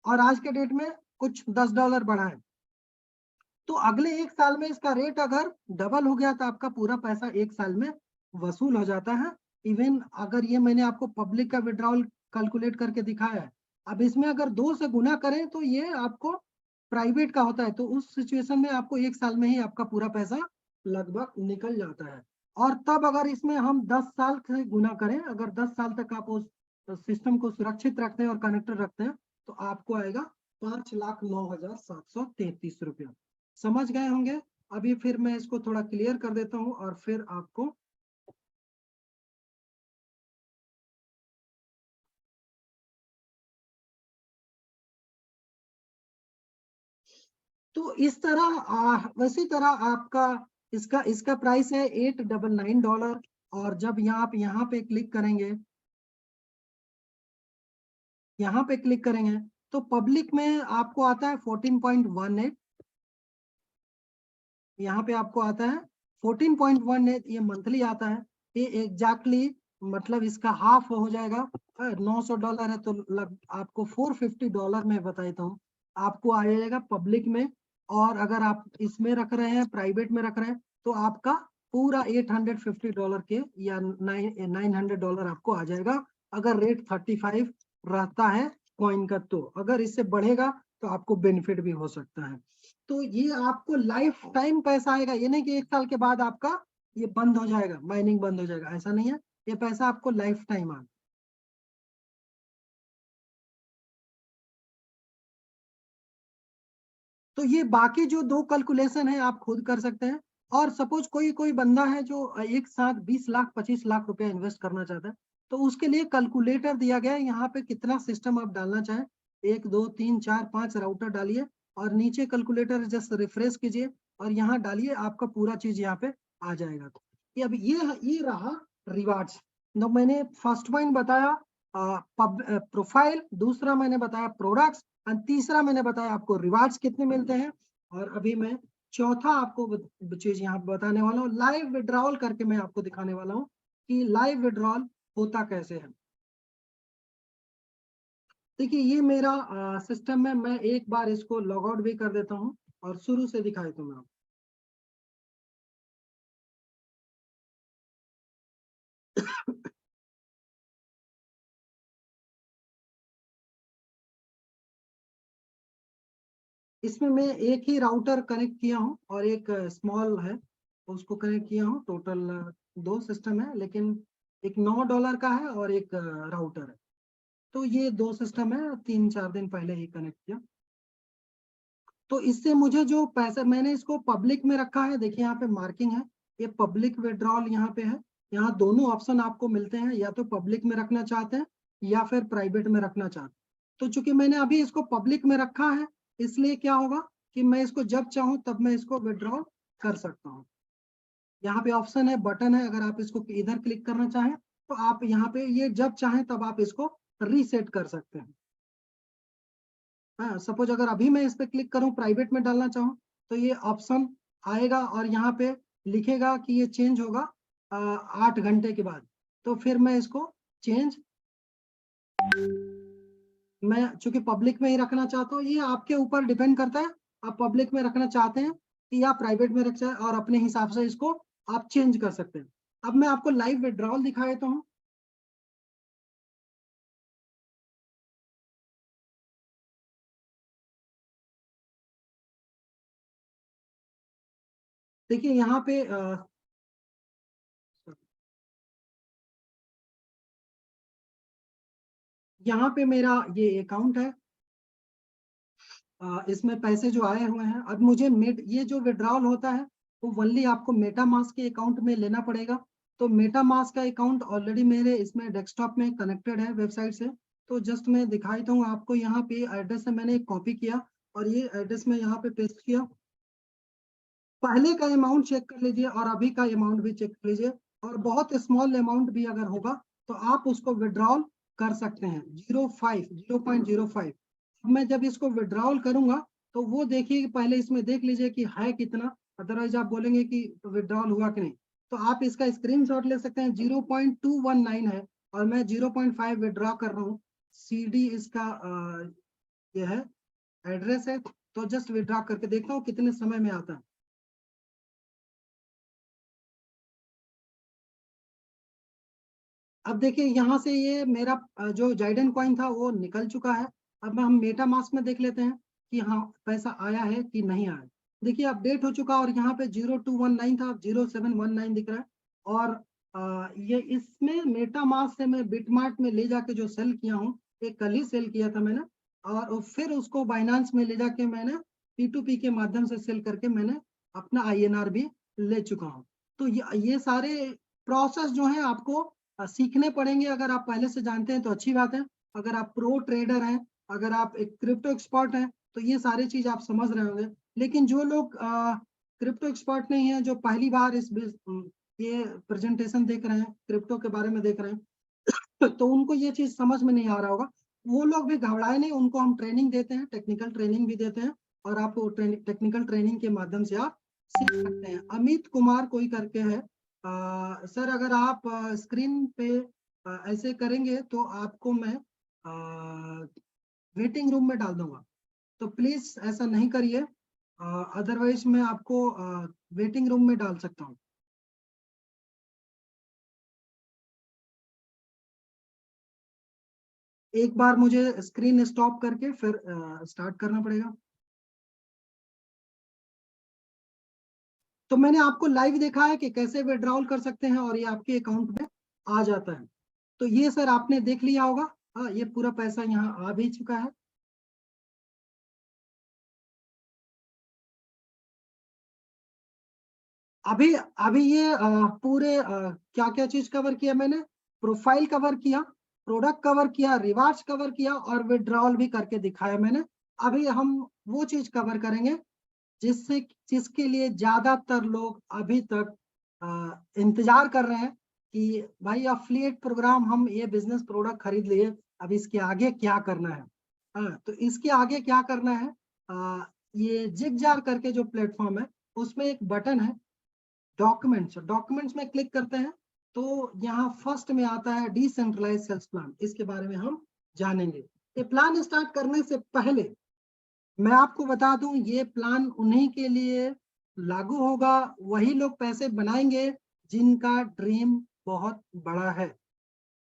और आज के डेट में कुछ $10 बढ़ा है। तो अगले एक साल में इसका रेट अगर डबल हो गया तो आपका पूरा पैसा एक साल में वसूल हो जाता है। इवन अगर ये मैंने आपको पब्लिक का विड्रॉल कैलकुलेट करके दिखाया है, अब इसमें अगर 2 से गुना करें तो ये आपको प्राइवेट का होता है, तो उस सिचुएशन में आपको एक साल में ही आपका पूरा पैसा लगभग निकल जाता है। और तब अगर इसमें हम 10 साल से गुना करें, अगर 10 साल तक आप उस सिस्टम को सुरक्षित रखते हैं और कनेक्टेड रखते हैं, तो आपको आएगा 5,09,733 रुपया। समझ गए होंगे? अभी फिर मैं इसको थोड़ा क्लियर कर देता हूँ और फिर आपको तो इस तरह वैसी तरह आपका इसका इसका प्राइस है $899। और जब आप यहाँ पे क्लिक करेंगे, यहाँ पे क्लिक करेंगे, तो पब्लिक में आपको आता है 14.18। यहाँ पे आपको आता है 14.18, ये मंथली आता है। ये एग्जैक्टली मतलब इसका हाफ हो जाएगा। $900 है तो आपको $450 में बता देता हूँ, आपको आ जाएगा पब्लिक में। और अगर आप इसमें रख रहे हैं, प्राइवेट में रख रहे हैं, तो आपका पूरा $850 के या $900 आपको आ जाएगा, अगर रेट 35 रहता है कॉइन का। तो अगर इससे बढ़ेगा तो आपको बेनिफिट भी हो सकता है। तो ये आपको लाइफ टाइम पैसा आएगा, ये नहीं कि एक साल के बाद आपका ये बंद हो जाएगा, माइनिंग बंद हो जाएगा, ऐसा नहीं है। ये पैसा आपको लाइफ टाइम आएगा। तो ये बाकी जो 2 कैलकुलेशन है आप खुद कर सकते हैं। और सपोज कोई कोई बंदा है जो एक साथ 20 लाख 25 लाख रुपया इन्वेस्ट करना चाहता है, तो उसके लिए कैलकुलेटर दिया गया है। यहाँ पे कितना सिस्टम आप डालना चाहें, 1 2 3 4 5 राउटर डालिए, और नीचे कैलकुलेटर जस्ट रिफ्रेश कीजिए, और यहाँ डालिए, आपका पूरा चीज यहाँ पे आ जाएगा। तो ये अब ये रहा रिवार्ड्स। तो मैंने फर्स्ट पॉइंट बताया प्रोफाइल, दूसरा मैंने बताया प्रोडक्ट्स, और तीसरा मैंने बताया आपको रिवार्ड्स कितने मिलते हैं, और अभी मैं चौथा आपको चीज यहाँ बताने वाला हूँ, लाइव विड्रॉल करके मैं आपको दिखाने वाला हूँ कि लाइव विड्रॉल होता कैसे है। देखिए ये मेरा सिस्टम है, मैं एक बार इसको लॉग आउट भी कर देता हूँ और शुरू से दिखाई दूँ मैं आपको। इसमें मैं एक ही राउटर कनेक्ट किया हूँ और एक स्मॉल है उसको कनेक्ट किया हूँ। टोटल 2 सिस्टम है, लेकिन एक $9 का है और एक राउटर है। तो ये 2 सिस्टम है, 3-4 दिन पहले ही कनेक्ट किया। तो इससे मुझे जो पैसा, मैंने इसको पब्लिक में रखा है, देखिए यहाँ पे मार्किंग है, ये पब्लिक विड्रॉल यहाँ पे है। यहाँ दोनों ऑप्शन आपको मिलते हैं, या तो पब्लिक में रखना चाहते हैं या फिर प्राइवेट में रखना चाहते हैं। तो चूंकि मैंने अभी इसको पब्लिक में रखा है, इसलिए क्या होगा कि मैं इसको जब चाहूँ तब मैं इसको विड्रॉल कर सकता हूँ। यहाँ पे ऑप्शन है, बटन है, अगर आप इसको इधर क्लिक करना चाहें तो आप यहाँ पे ये जब चाहें तब आप इसको रीसेट कर सकते हैं। हाँ, सपोज अगर अभी मैं इस पे क्लिक करूं, प्राइवेट में डालना चाहूं, तो ये ऑप्शन आएगा और यहाँ पे लिखेगा कि ये चेंज होगा 8 घंटे के बाद। तो फिर मैं इसको चेंज, मैं चूंकि पब्लिक में ही रखना चाहता हूँ, ये आपके ऊपर डिपेंड करता है, आप पब्लिक में रखना चाहते हैं कि आप प्राइवेट में रख चाहे, और अपने हिसाब से इसको आप चेंज कर सकते हैं। अब मैं आपको लाइव विड्रॉल दिखा देता हूँ। देखिए यहाँ पे यहाँ पे मेरा ये अकाउंट है, इसमें पैसे जो आए हुए हैं। अब मुझे ये जो विड्रॉल होता है वो वनली आपको मेटा मास्क के अकाउंट में लेना पड़ेगा। तो मेटा मास्क का अकाउंट ऑलरेडी मेरे इसमें डेस्कटॉप में कनेक्टेड है वेबसाइट से। तो जस्ट मैं दिखाई दूँ आपको, यहाँ पे एड्रेस है, मैंने एक कॉपी किया और ये एड्रेस में यहाँ पे पेस्ट किया। पहले का अमाउंट चेक कर लीजिए और अभी का अमाउंट भी चेक कर लीजिए, और बहुत स्मॉल अमाउंट भी अगर होगा तो आप उसको विड्रॉल कर सकते हैं। 0.05। मैं जब इसको विड्रॉल करूंगा तो वो देखिए कि पहले इसमें देख लीजिए कि है कितना, अदरवाइज आप बोलेंगे कि विड्रॉल हुआ कि नहीं। तो आप इसका स्क्रीनशॉट ले सकते हैं, 0.219 है और मैं 0.5 विड्रॉ कर रहा हूँ। CD इसका ये है, एड्रेस है। तो जस्ट विड्रॉ करके देखता हूँ कितने समय में आता है। अब देखिए यहाँ से ये मेरा जो जाइडेन कॉइन था वो निकल चुका है। अब हम मेटा मास्क में देख लेते हैं कि हाँ पैसा आया है कि नहीं आया। देखिए अपडेट हो चुका और यहाँ पे 0219 था, 0719 दिख रहा है। और ये इसमें मेटा मास्क से मैं बिटमार्ट में ले जाके जो सेल किया हूँ, एक कल ही सेल किया था मैंने, और फिर उसको बाइनांस में ले जाके मैंने P2P के माध्यम से सेल करके मैंने अपना INR भी ले चुका हूँ। तो ये सारे प्रोसेस जो है आपको सीखने पड़ेंगे। अगर आप पहले से जानते हैं तो अच्छी बात है, अगर आप प्रो ट्रेडर हैं, अगर आप एक क्रिप्टो एक्सपर्ट हैं तो ये सारी चीज आप समझ रहे होंगे। लेकिन जो लोग क्रिप्टो एक्सपर्ट नहीं है, जो पहली बार ये प्रेजेंटेशन देख रहे हैं, क्रिप्टो के बारे में देख रहे हैं तो उनको ये चीज समझ में नहीं आ रहा होगा। वो लोग भी घबराए नहीं, उनको हम ट्रेनिंग देते हैं, टेक्निकल ट्रेनिंग भी देते हैं, और आप टेक्निकल ट्रेनिंग के माध्यम से आप सीख सकते हैं। अमित कुमार कोई करके है, सर अगर आप स्क्रीन पे ऐसे करेंगे तो आपको मैं वेटिंग रूम में डाल दूंगा, तो प्लीज ऐसा नहीं करिए, अदरवाइज मैं आपको वेटिंग रूम में डाल सकता हूँ। एक बार मुझे स्क्रीन स्टॉप करके फिर स्टार्ट करना पड़ेगा। तो मैंने आपको लाइव देखा है कि कैसे विड्रॉल कर सकते हैं और ये आपके अकाउंट में आ जाता है। तो ये सर आपने देख लिया होगा, हाँ ये पूरा पैसा यहाँ आ भी चुका है। अभी अभी ये पूरे क्या क्या चीज कवर किया मैंने, प्रोफाइल कवर किया, प्रोडक्ट कवर किया, रिवार्ड्स कवर किया और विड्रॉल भी करके दिखाया मैंने। अभी हम वो चीज कवर करेंगे जिससे जिसके लिए ज्यादातर लोग अभी तक इंतजार कर रहे हैं कि भाई अफिलिएट प्रोग्राम, हम ये बिजनेस प्रोडक्ट खरीद लिए, अब इसके आगे क्या करना है। तो इसके आगे क्या करना है, ये जिगजार करके जो प्लेटफॉर्म है उसमें एक बटन है डॉक्यूमेंट्स, डॉक्यूमेंट्स में क्लिक करते हैं तो यहाँ फर्स्ट में आता है डिसेंट्रलाइज सेल्स प्लान। इसके बारे में हम जानेंगे। ये प्लान स्टार्ट करने से पहले मैं आपको बता दूं, ये प्लान उन्हीं के लिए लागू होगा, वही लोग पैसे बनाएंगे जिनका ड्रीम बहुत बड़ा है।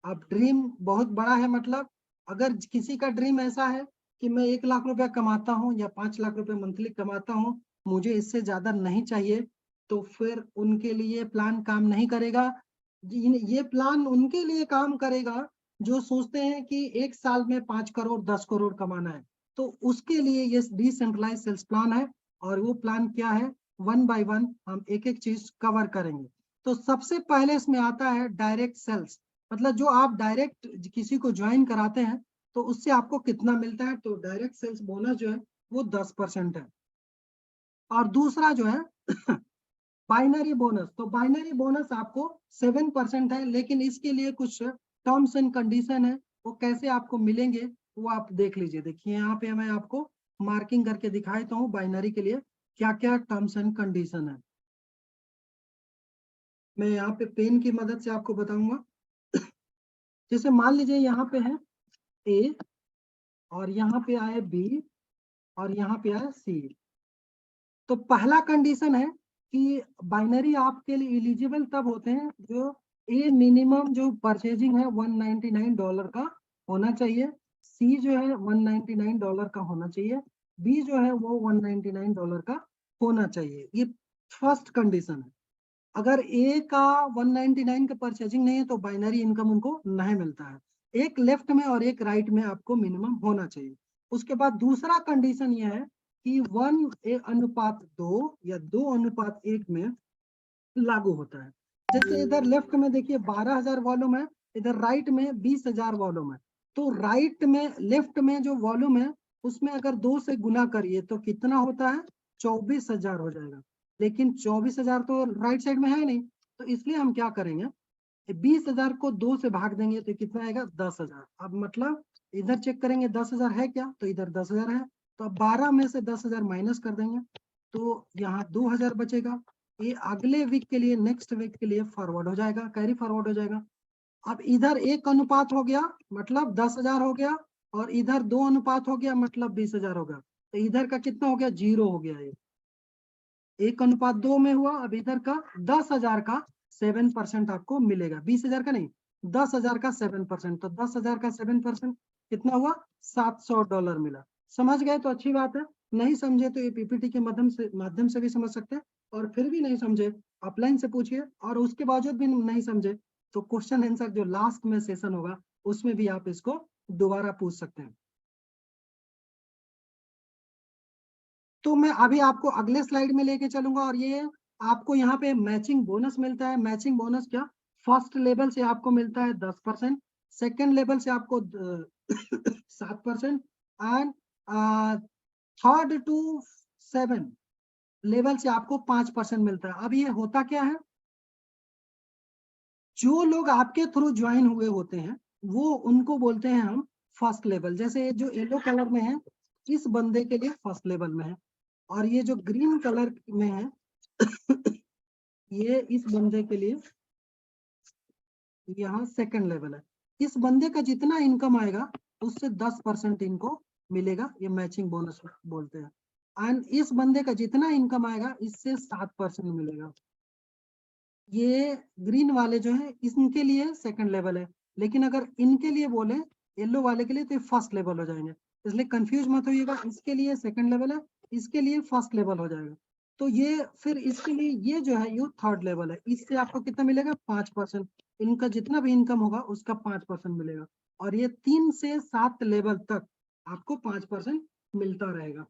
अब ड्रीम बहुत बड़ा है मतलब अगर किसी का ड्रीम ऐसा है कि मैं 1 लाख रुपया कमाता हूँ या 5 लाख रुपए मंथली कमाता हूँ, मुझे इससे ज्यादा नहीं चाहिए, तो फिर उनके लिए प्लान काम नहीं करेगा। ये प्लान उनके लिए काम करेगा जो सोचते हैं कि 1 साल में 5 करोड़ 10 करोड़ कमाना है, तो उसके लिए ये डिसेंट्रलाइज सेल्स प्लान है। और वो प्लान क्या है, 1 बाय 1 हम एक एक चीज कवर करेंगे। तो सबसे पहले इसमें आता है डायरेक्ट सेल्स, मतलब जो आप डायरेक्ट किसी को ज्वाइन कराते हैं तो उससे आपको कितना मिलता है। तो डायरेक्ट सेल्स बोनस जो है वो 10% है। और दूसरा जो है बाइनरी बोनस, तो बाइनरी बोनस आपको 7% है, लेकिन इसके लिए कुछ टर्म्स एंड कंडीशन है। वो कैसे आपको मिलेंगे वो आप देख लीजिए। देखिए यहाँ पे मैं आपको मार्किंग करके दिखाता हूँ बाइनरी के लिए क्या क्या टर्म्स एंड कंडीशन है। मैं यहाँ पे पेन की मदद से आपको बताऊंगा। जैसे मान लीजिए यहाँ पे है ए और यहाँ पे आए बी और यहाँ पे आए सी। तो पहला कंडीशन है कि बाइनरी आपके लिए एलिजिबल तब होते हैं जो ए मिनिमम जो परचेजिंग है $199 का होना चाहिए, सी जो है $199 का होना चाहिए, बी जो है वो $199 का होना चाहिए। ये फर्स्ट कंडीशन है। अगर ए का 199 का परचेजिंग नहीं है तो बाइनरी इनकम उनको नहीं मिलता है। एक लेफ्ट में और एक राइट में आपको मिनिमम होना चाहिए। उसके बाद दूसरा कंडीशन यह है कि 1:2 या 2:1 में लागू होता है। जैसे इधर लेफ्ट में देखिए 12,000 वॉल्यूम है, इधर राइट में 20,000 वॉल्यूम है। तो राइट में लेफ्ट में जो वॉल्यूम है उसमें अगर 2 से गुना करिए तो कितना होता है, 24,000 हो जाएगा। लेकिन 24,000 तो राइट साइड में है नहीं, तो इसलिए हम क्या करेंगे, 20,000 को 2 से भाग देंगे तो कितना आएगा, 10,000। अब मतलब इधर चेक करेंगे 10,000 है क्या, तो इधर 10,000 है, तो अब 12 में से 10,000 माइनस कर देंगे तो यहाँ 2,000 बचेगा। ये अगले वीक के लिए, नेक्स्ट वीक के लिए फॉरवर्ड हो जाएगा, कैरी फॉरवर्ड हो जाएगा। अब इधर 1 अनुपात हो गया मतलब 10,000 हो गया, और इधर 2 अनुपात हो गया मतलब 20,000 हो गया। तो इधर का कितना हो गया, 0 हो गया। ये 1:2 में हुआ। अब इधर का 10,000 का 7% आपको मिलेगा, 20,000 का नहीं, 10,000 का 7%। तो 10,000 का 7% कितना हुआ, $700 मिला। समझ गए तो अच्छी बात है, नहीं समझे तो ये पीपीटी के माध्यम से भी समझ सकते हैं, और फिर भी नहीं समझे अपलाइन से पूछिए, और उसके बावजूद भी नहीं समझे तो क्वेश्चन आंसर जो लास्ट में सेशन होगा उसमें भी आप इसको दोबारा पूछ सकते हैं। तो मैं अभी आपको अगले स्लाइड में लेके चलूंगा, और ये आपको यहाँ पे मैचिंग बोनस मिलता है। मैचिंग बोनस क्या, फर्स्ट लेवल से आपको मिलता है 10%, सेकेंड लेवल से आपको 7%, एंड थर्ड टू 7 लेवल से आपको 5% मिलता है। अब ये होता क्या है, जो लोग आपके थ्रू ज्वाइन हुए होते हैं वो उनको बोलते हैं हम फर्स्ट लेवल। जैसे जो येलो कलर में है इस बंदे के लिए फर्स्ट लेवल में है, और ये जो ग्रीन कलर में है ये इस बंदे के लिए यहाँ सेकंड लेवल है। इस बंदे का जितना इनकम आएगा उससे 10% इनको मिलेगा, ये मैचिंग बोनस बोलते हैं। एंड इस बंदे का जितना इनकम आएगा इससे 7% मिलेगा। ये ग्रीन वाले जो है इनके लिए सेकंड लेवल है, लेकिन अगर इनके लिए बोले येलो वाले के लिए तो फर्स्ट लेवल हो जाएंगे। इसलिए कंफ्यूज मत होइएगा, इसके लिए सेकंड लेवल है, इसके लिए फर्स्ट लेवल हो जाएगा। तो ये फिर इसके लिए ये जो है ये थर्ड लेवल है, इससे आपको कितना मिलेगा, 5%। इनका जितना भी इनकम होगा उसका 5% मिलेगा, और ये 3 से 7 लेवल तक आपको 5% मिलता रहेगा।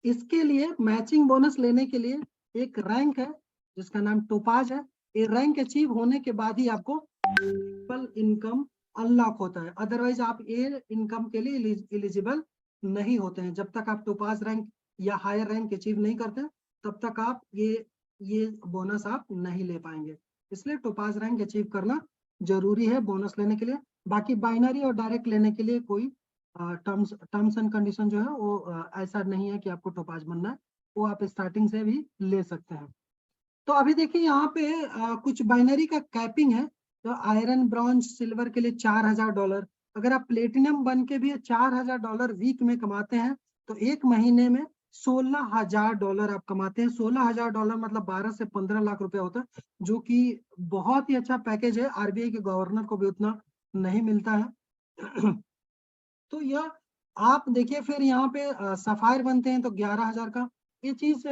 इसके लिए मैचिंग बोनस लेने के लिए एक रैंक है जिसका नाम टोपाज है। ये रैंक अचीव होने के बाद ही आपको ट्रिपल इनकम अनलॉक होता है, अदरवाइज आप ये इनकम के लिए एलिजिबल नहीं होते हैं। जब तक आप टोपाज रैंक या हायर रैंक अचीव नहीं करते तब तक आप ये बोनस आप नहीं ले पाएंगे। इसलिए टोपाज रैंक अचीव करना जरूरी है बोनस लेने के लिए। बाकी बाइनरी और डायरेक्ट लेने के लिए कोई टर्म्स एंड कंडीशन जो है वो ऐसा नहीं है कि आपको टोपाज बनना है, वो आप स्टार्टिंग से भी ले सकते हैं। तो अभी देखिए यहाँ पे कुछ बाइनरी का कैपिंग है। तो आयरन, ब्रॉन्ज, सिल्वर के लिए $4000। अगर आप प्लेटिनम बन के भी $4000 वीक में कमाते हैं तो एक महीने में $16000 आप कमाते हैं। $16000 मतलब 12 से 15 लाख रुपया होता है, जो कि बहुत ही अच्छा पैकेज है। आरबीआई के गवर्नर को भी उतना नहीं मिलता है। तो यह आप देखिए, फिर यहाँ पे सफायर बनते हैं तो 11000 का। ये चीज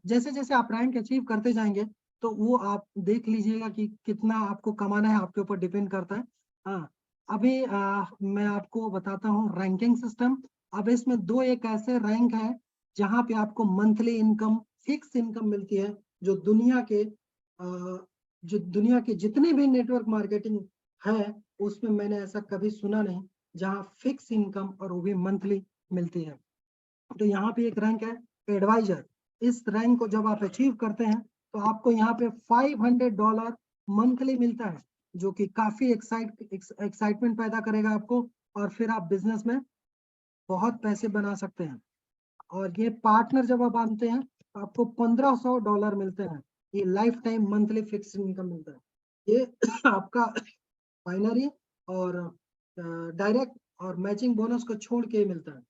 जैसे जैसे आप रैंक अचीव करते जाएंगे तो वो आप देख लीजिएगा कि कितना आपको कमाना है, आपके ऊपर डिपेंड करता है। हाँ, अभी मैं आपको बताता हूँ रैंकिंग सिस्टम। अब इसमें दो एक ऐसे रैंक है जहाँ पे आपको मंथली इनकम, फिक्स इनकम मिलती है, जो दुनिया के जितने भी नेटवर्क मार्केटिंग है उसमें मैंने ऐसा कभी सुना नहीं जहां फिक्स इनकम और वो भी मंथली मिलती है। तो यहाँ पे एक रैंक है एडवाइजर। इस रैंक को जब आप अचीव करते हैं तो आपको यहाँ पे $500 मंथली मिलता है, जो कि काफी एक्साइटमेंट पैदा करेगा आपको, और फिर आप बिजनेस में बहुत पैसे बना सकते हैं। और ये पार्टनर जब आप आनते हैं तो आपको $1500 मिलते हैं। ये life time monthly fix income मिलता है। ये आपका बाइनरी और डायरेक्ट और मैचिंग बोनस को छोड़ के मिलता है।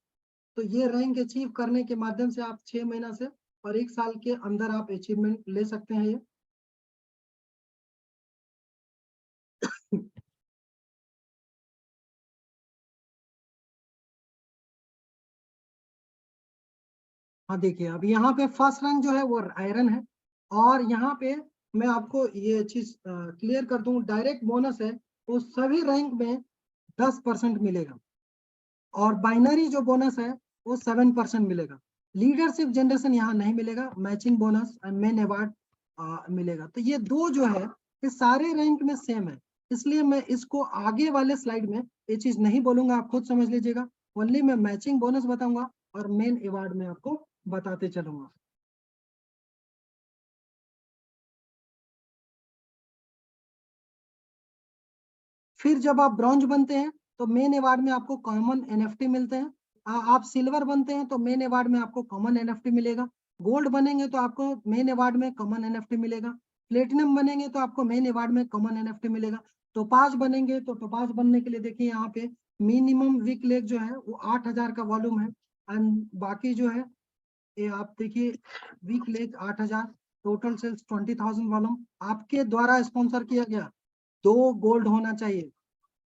तो ये रैंक अचीव करने के माध्यम से आप 6 महीना से और 1 साल के अंदर आप अचीवमेंट ले सकते हैं ये। हाँ देखिए, अब यहाँ पे फर्स्ट रैंक जो है वो आयरन है। और यहाँ पे मैं आपको ये चीज क्लियर कर दूं, डायरेक्ट बोनस है वो सभी रैंक में 10% मिलेगा, और बाइनरी जो बोनस है वो 7% मिलेगा। लीडरशिप जनरेशन यहाँ नहीं मिलेगा, matching bonus and main award मिलेगा। तो ये दो जो है ये सारे रैंक में सेम है, इसलिए मैं इसको आगे वाले स्लाइड में ये चीज नहीं बोलूंगा, आप खुद समझ लीजिएगा। ओनली मैं मैचिंग बोनस बताऊंगा और मेन अवार्ड में आपको बताते चलूंगा। फिर जब आप ब्रॉन्ज बनते हैं तो मेन अवार्ड में आपको कॉमन एनएफटी मिलते हैं। आप सिल्वर बनते हैं तो मेन अवार्ड में आपको कॉमन एनएफटी मिलेगा। गोल्ड बनेंगे तो आपको मेन अवार्ड में कॉमन एनएफटी मिलेगा। प्लेटिनम बनेंगे तो आपको मेन अवार्ड में कॉमन एनएफटी मिलेगा। टोपाज बनेंगे तो टोपाज बनने के लिए देखिए यहाँ पे मिनिमम वीक लेग जो है वो 8000 का वॉल्यूम है। एंड बाकी जो है ये आप देखिए, week leg 8000, total sales 20,000 volume. आपके द्वारा स्पॉन्सर किया गया 2 गोल्ड होना चाहिए।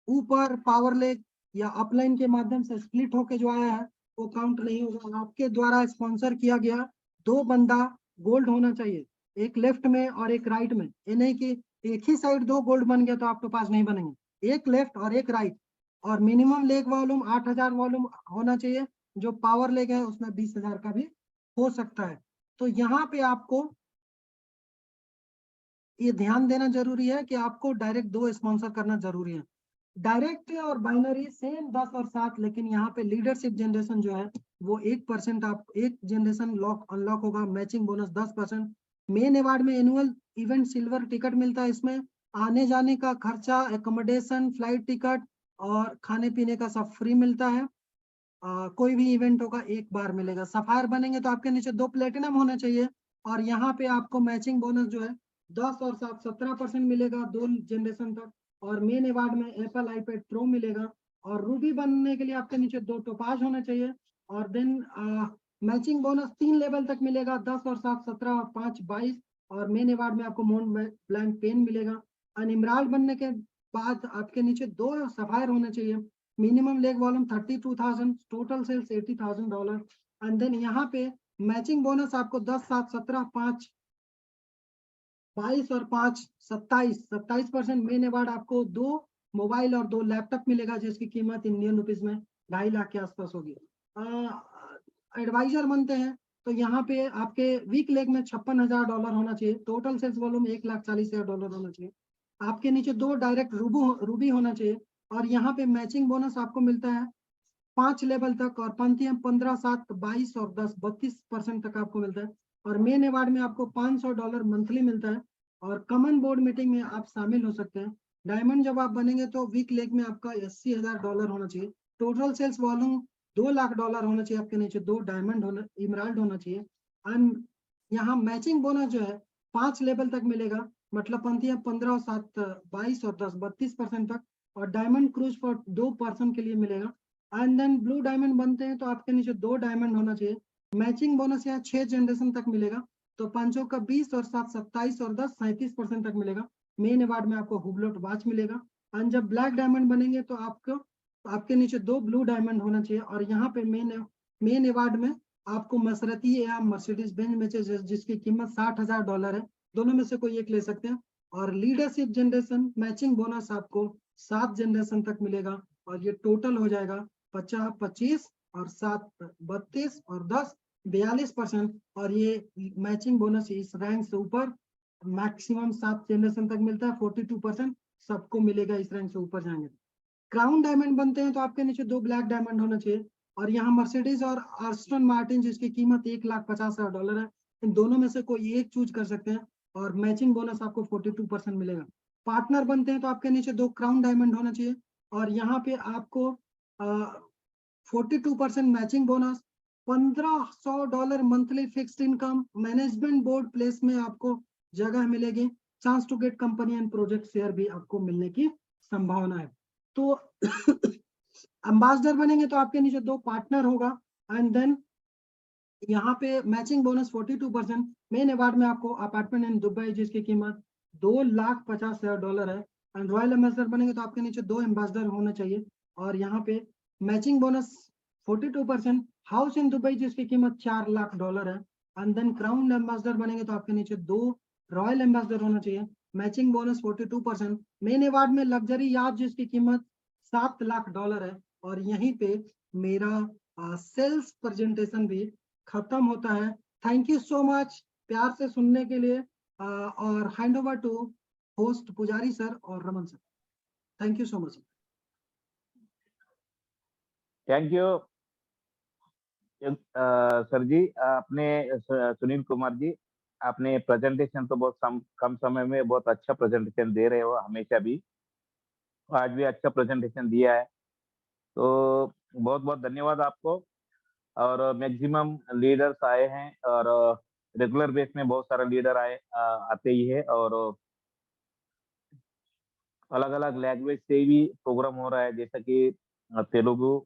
ऊपर पावर लेग या अपलाइन के माध्यम से स्प्लिट होके जो आया है वो काउंट नहीं होगा। आपके द्वारा स्पॉन्सर किया गया 2 बंदा गोल्ड होना चाहिए, एक लेफ्ट में और एक राइट में। ये नहीं कि एक ही साइड 2 गोल्ड बन गया तो आपके पास नहीं बनेंगे, एक लेफ्ट और एक राइट। और मिनिमम लेग वॉल्यूम 8000 वॉल्यूम होना चाहिए। जो पावर लेग है उसमें 20,000 का भी हो सकता है। तो यहाँ पे आपको ये ध्यान देना जरूरी है कि आपको डायरेक्ट 2 स्पॉन्सर करना जरूरी है। डायरेक्ट और बाइनरी सेम 10 और 7, लेकिन यहाँ पे लीडरशिप जनरेशन जो है वो 1%, आप एक जनरेशन लॉक अनलॉक होगा। Matching bonus 10%। मेन अवार्ड में एनुअल इवेंट सिल्वर टिकट मिलता है। इसमें आने जाने का खर्चा, एकोमोडेशन, फ्लाइट टिकट और खाने पीने का सब फ्री मिलता है। कोई भी इवेंट होगा एक बार मिलेगा। सफायर बनेंगे तो आपके नीचे 2 प्लेटिनम होना चाहिए। और यहाँ पे आपको मैचिंग बोनस जो है 10 और 7 17% मिलेगा 2 जनरेशन तक। और मेन अवार्ड में एप्पल आईपैड प्रो मिलेगा। और रूबी बनने के लिए आपके नीचे 2 टोपाज होना चाहिए। और देन मैचिंग बोनस 3 लेवल तक मिलेगा, 10 और 7 17 और 5 22। और मेन अवार्ड में आपको मोन ब्लैंक पेन मिलेगा। अनिमराल बनने के बाद आपके नीचे 2 सफायर होना चाहिए। Minimum leg volume 32,000, total sales $80,000। And then यहाँ पे मैचिंग बोनस आपको 10 7 17 5 22 और 5 27% मेन अवार्ड आपको 2 मोबाइल और 2 लैपटॉप मिलेगा, जिसकी कीमत इंडियन रुपीज में 2.5 लाख के आसपास होगी। एडवाइजर बनते हैं तो यहाँ पे आपके वीक लेग में $56,000 होना चाहिए। टोटल सेल्स वॉल्यूम $1,40,000 होना चाहिए। आपके नीचे 2 डायरेक्ट रूबी होना चाहिए। और यहाँ पे मैचिंग बोनस आपको मिलता है 5 लेवल तक, और पंथियम 15 7 22 और 10 32% तक आपको मिलता है। और मेन अवार्ड में आपको $500 मंथली मिलता है। और कॉमन बोर्ड मीटिंग में आप शामिल हो सकते हैं। डायमंड जब आप बनेंगे तो वीक लेग में आपका $80,000 होना चाहिए। टोटल सेल्स वॉल्यूम $2 लाख होना चाहिए आपके नीचे, 2 डायमंड होना, इमराल्ड होना चाहिए। एंड यहाँ मैचिंग बोनस जो है 5 लेवल तक मिलेगा, मतलब बनती है 15 और 7 22 और 10 32% तक। और डायमंड क्रूज फॉर 2 पर्सन के लिए मिलेगा। एंड देन ब्लू डायमंड बनते हैं तो आपके नीचे 2 डायमंड होना चाहिए। मैचिंग बोनस यहाँ 6 जनरेशन तक मिलेगा, तो 5 का 20 और 7 27 और 10 37% तक मिलेगा। मेन अवार्ड में आपको हुबलोट वॉच मिलेगा। एंड जब ब्लैक डायमंड बनेंगे तो आपको आपके नीचे 2 ब्लू डायमंड होना चाहिए। और यहाँ पे मेन अवार्ड में आपको मसरती या मर्सिडीज बेंज में जिसकी कीमत $60,000 है, दोनों में से कोई एक ले सकते हैं। और लीडरशिप जनरेशन मैचिंग बोनस आपको 7 जनरेशन तक मिलेगा, और ये टोटल हो जाएगा 50 25 और 7 32 और 10 42%। और ये मैचिंग बोनस इस रैंक से ऊपर मैक्सिमम 7 जनरेशन तक मिलता है, 42% सबको मिलेगा इस रैंक से ऊपर जाएंगे। क्राउन डायमंड बनते हैं तो आपके नीचे 2 ब्लैक डायमंड होना चाहिए। और यहाँ मर्सिडीज और आस्टन मार्टिन जिसकी कीमत $1,50,000 है, इन दोनों में से कोई एक चूज कर सकते हैं, और मैचिंग बोनस आपको 42% मिलेगा। पार्टनर बनते हैं तो आपके नीचे 2 क्राउन डायमंड होना चाहिए, और यहाँ पे आपको 42% matching bonus, $1,500 monthly fixed income, management board place में आपको जगह मिलेगी, chance to get company and project share भी आपको मिलने की संभावना है। तो एम्बेसडर बनेंगे तो आपके नीचे 2 पार्टनर होगा। एंड देन यहाँ पे मैचिंग बोनस 42%। मेन अवार्ड में आपको अपार्टमेंट इन दुबई जिसकी कीमत $2,50,000 है। एंड रॉयल एम्बेसडर बनेंगे तो आपके नीचे 2 एम्बेसडर होना चाहिए, और यहाँ पे matching bonus 42%। House in Dubai जिसकी कीमत $4 लाख है। एंड देन क्राउन एम्बेसडर बनेंगे तो आपके नीचे 2 रॉयल एम्बेसडर होना चाहिए, मैचिंग बोनस 42%। मेन अवार्ड में लग्जरी याच जिसकी कीमत $7 लाख है। और यहीं पे मेरा सेल्स प्रेजेंटेशन भी खत्म होता है। थैंक यू सो मच प्यार से सुनने के लिए, और hand over to host Pujari sir और Raman sir. Thank you so much. Thank you sir ji. आपने सुनील कुमार जी, आपने प्रेजेंटेशन तो बहुत कम समय में बहुत अच्छा प्रेजेंटेशन दे रहे हो, हमेशा भी, आज भी अच्छा प्रेजेंटेशन दिया है, तो बहुत बहुत धन्यवाद आपको। और मैक्सिमम लीडर्स आए हैं, और रेगुलर बेस में बहुत सारे लीडर आते ही है, और अलग अलग लैंग्वेज से भी प्रोग्राम हो रहा है, जैसा कि तेलुगु,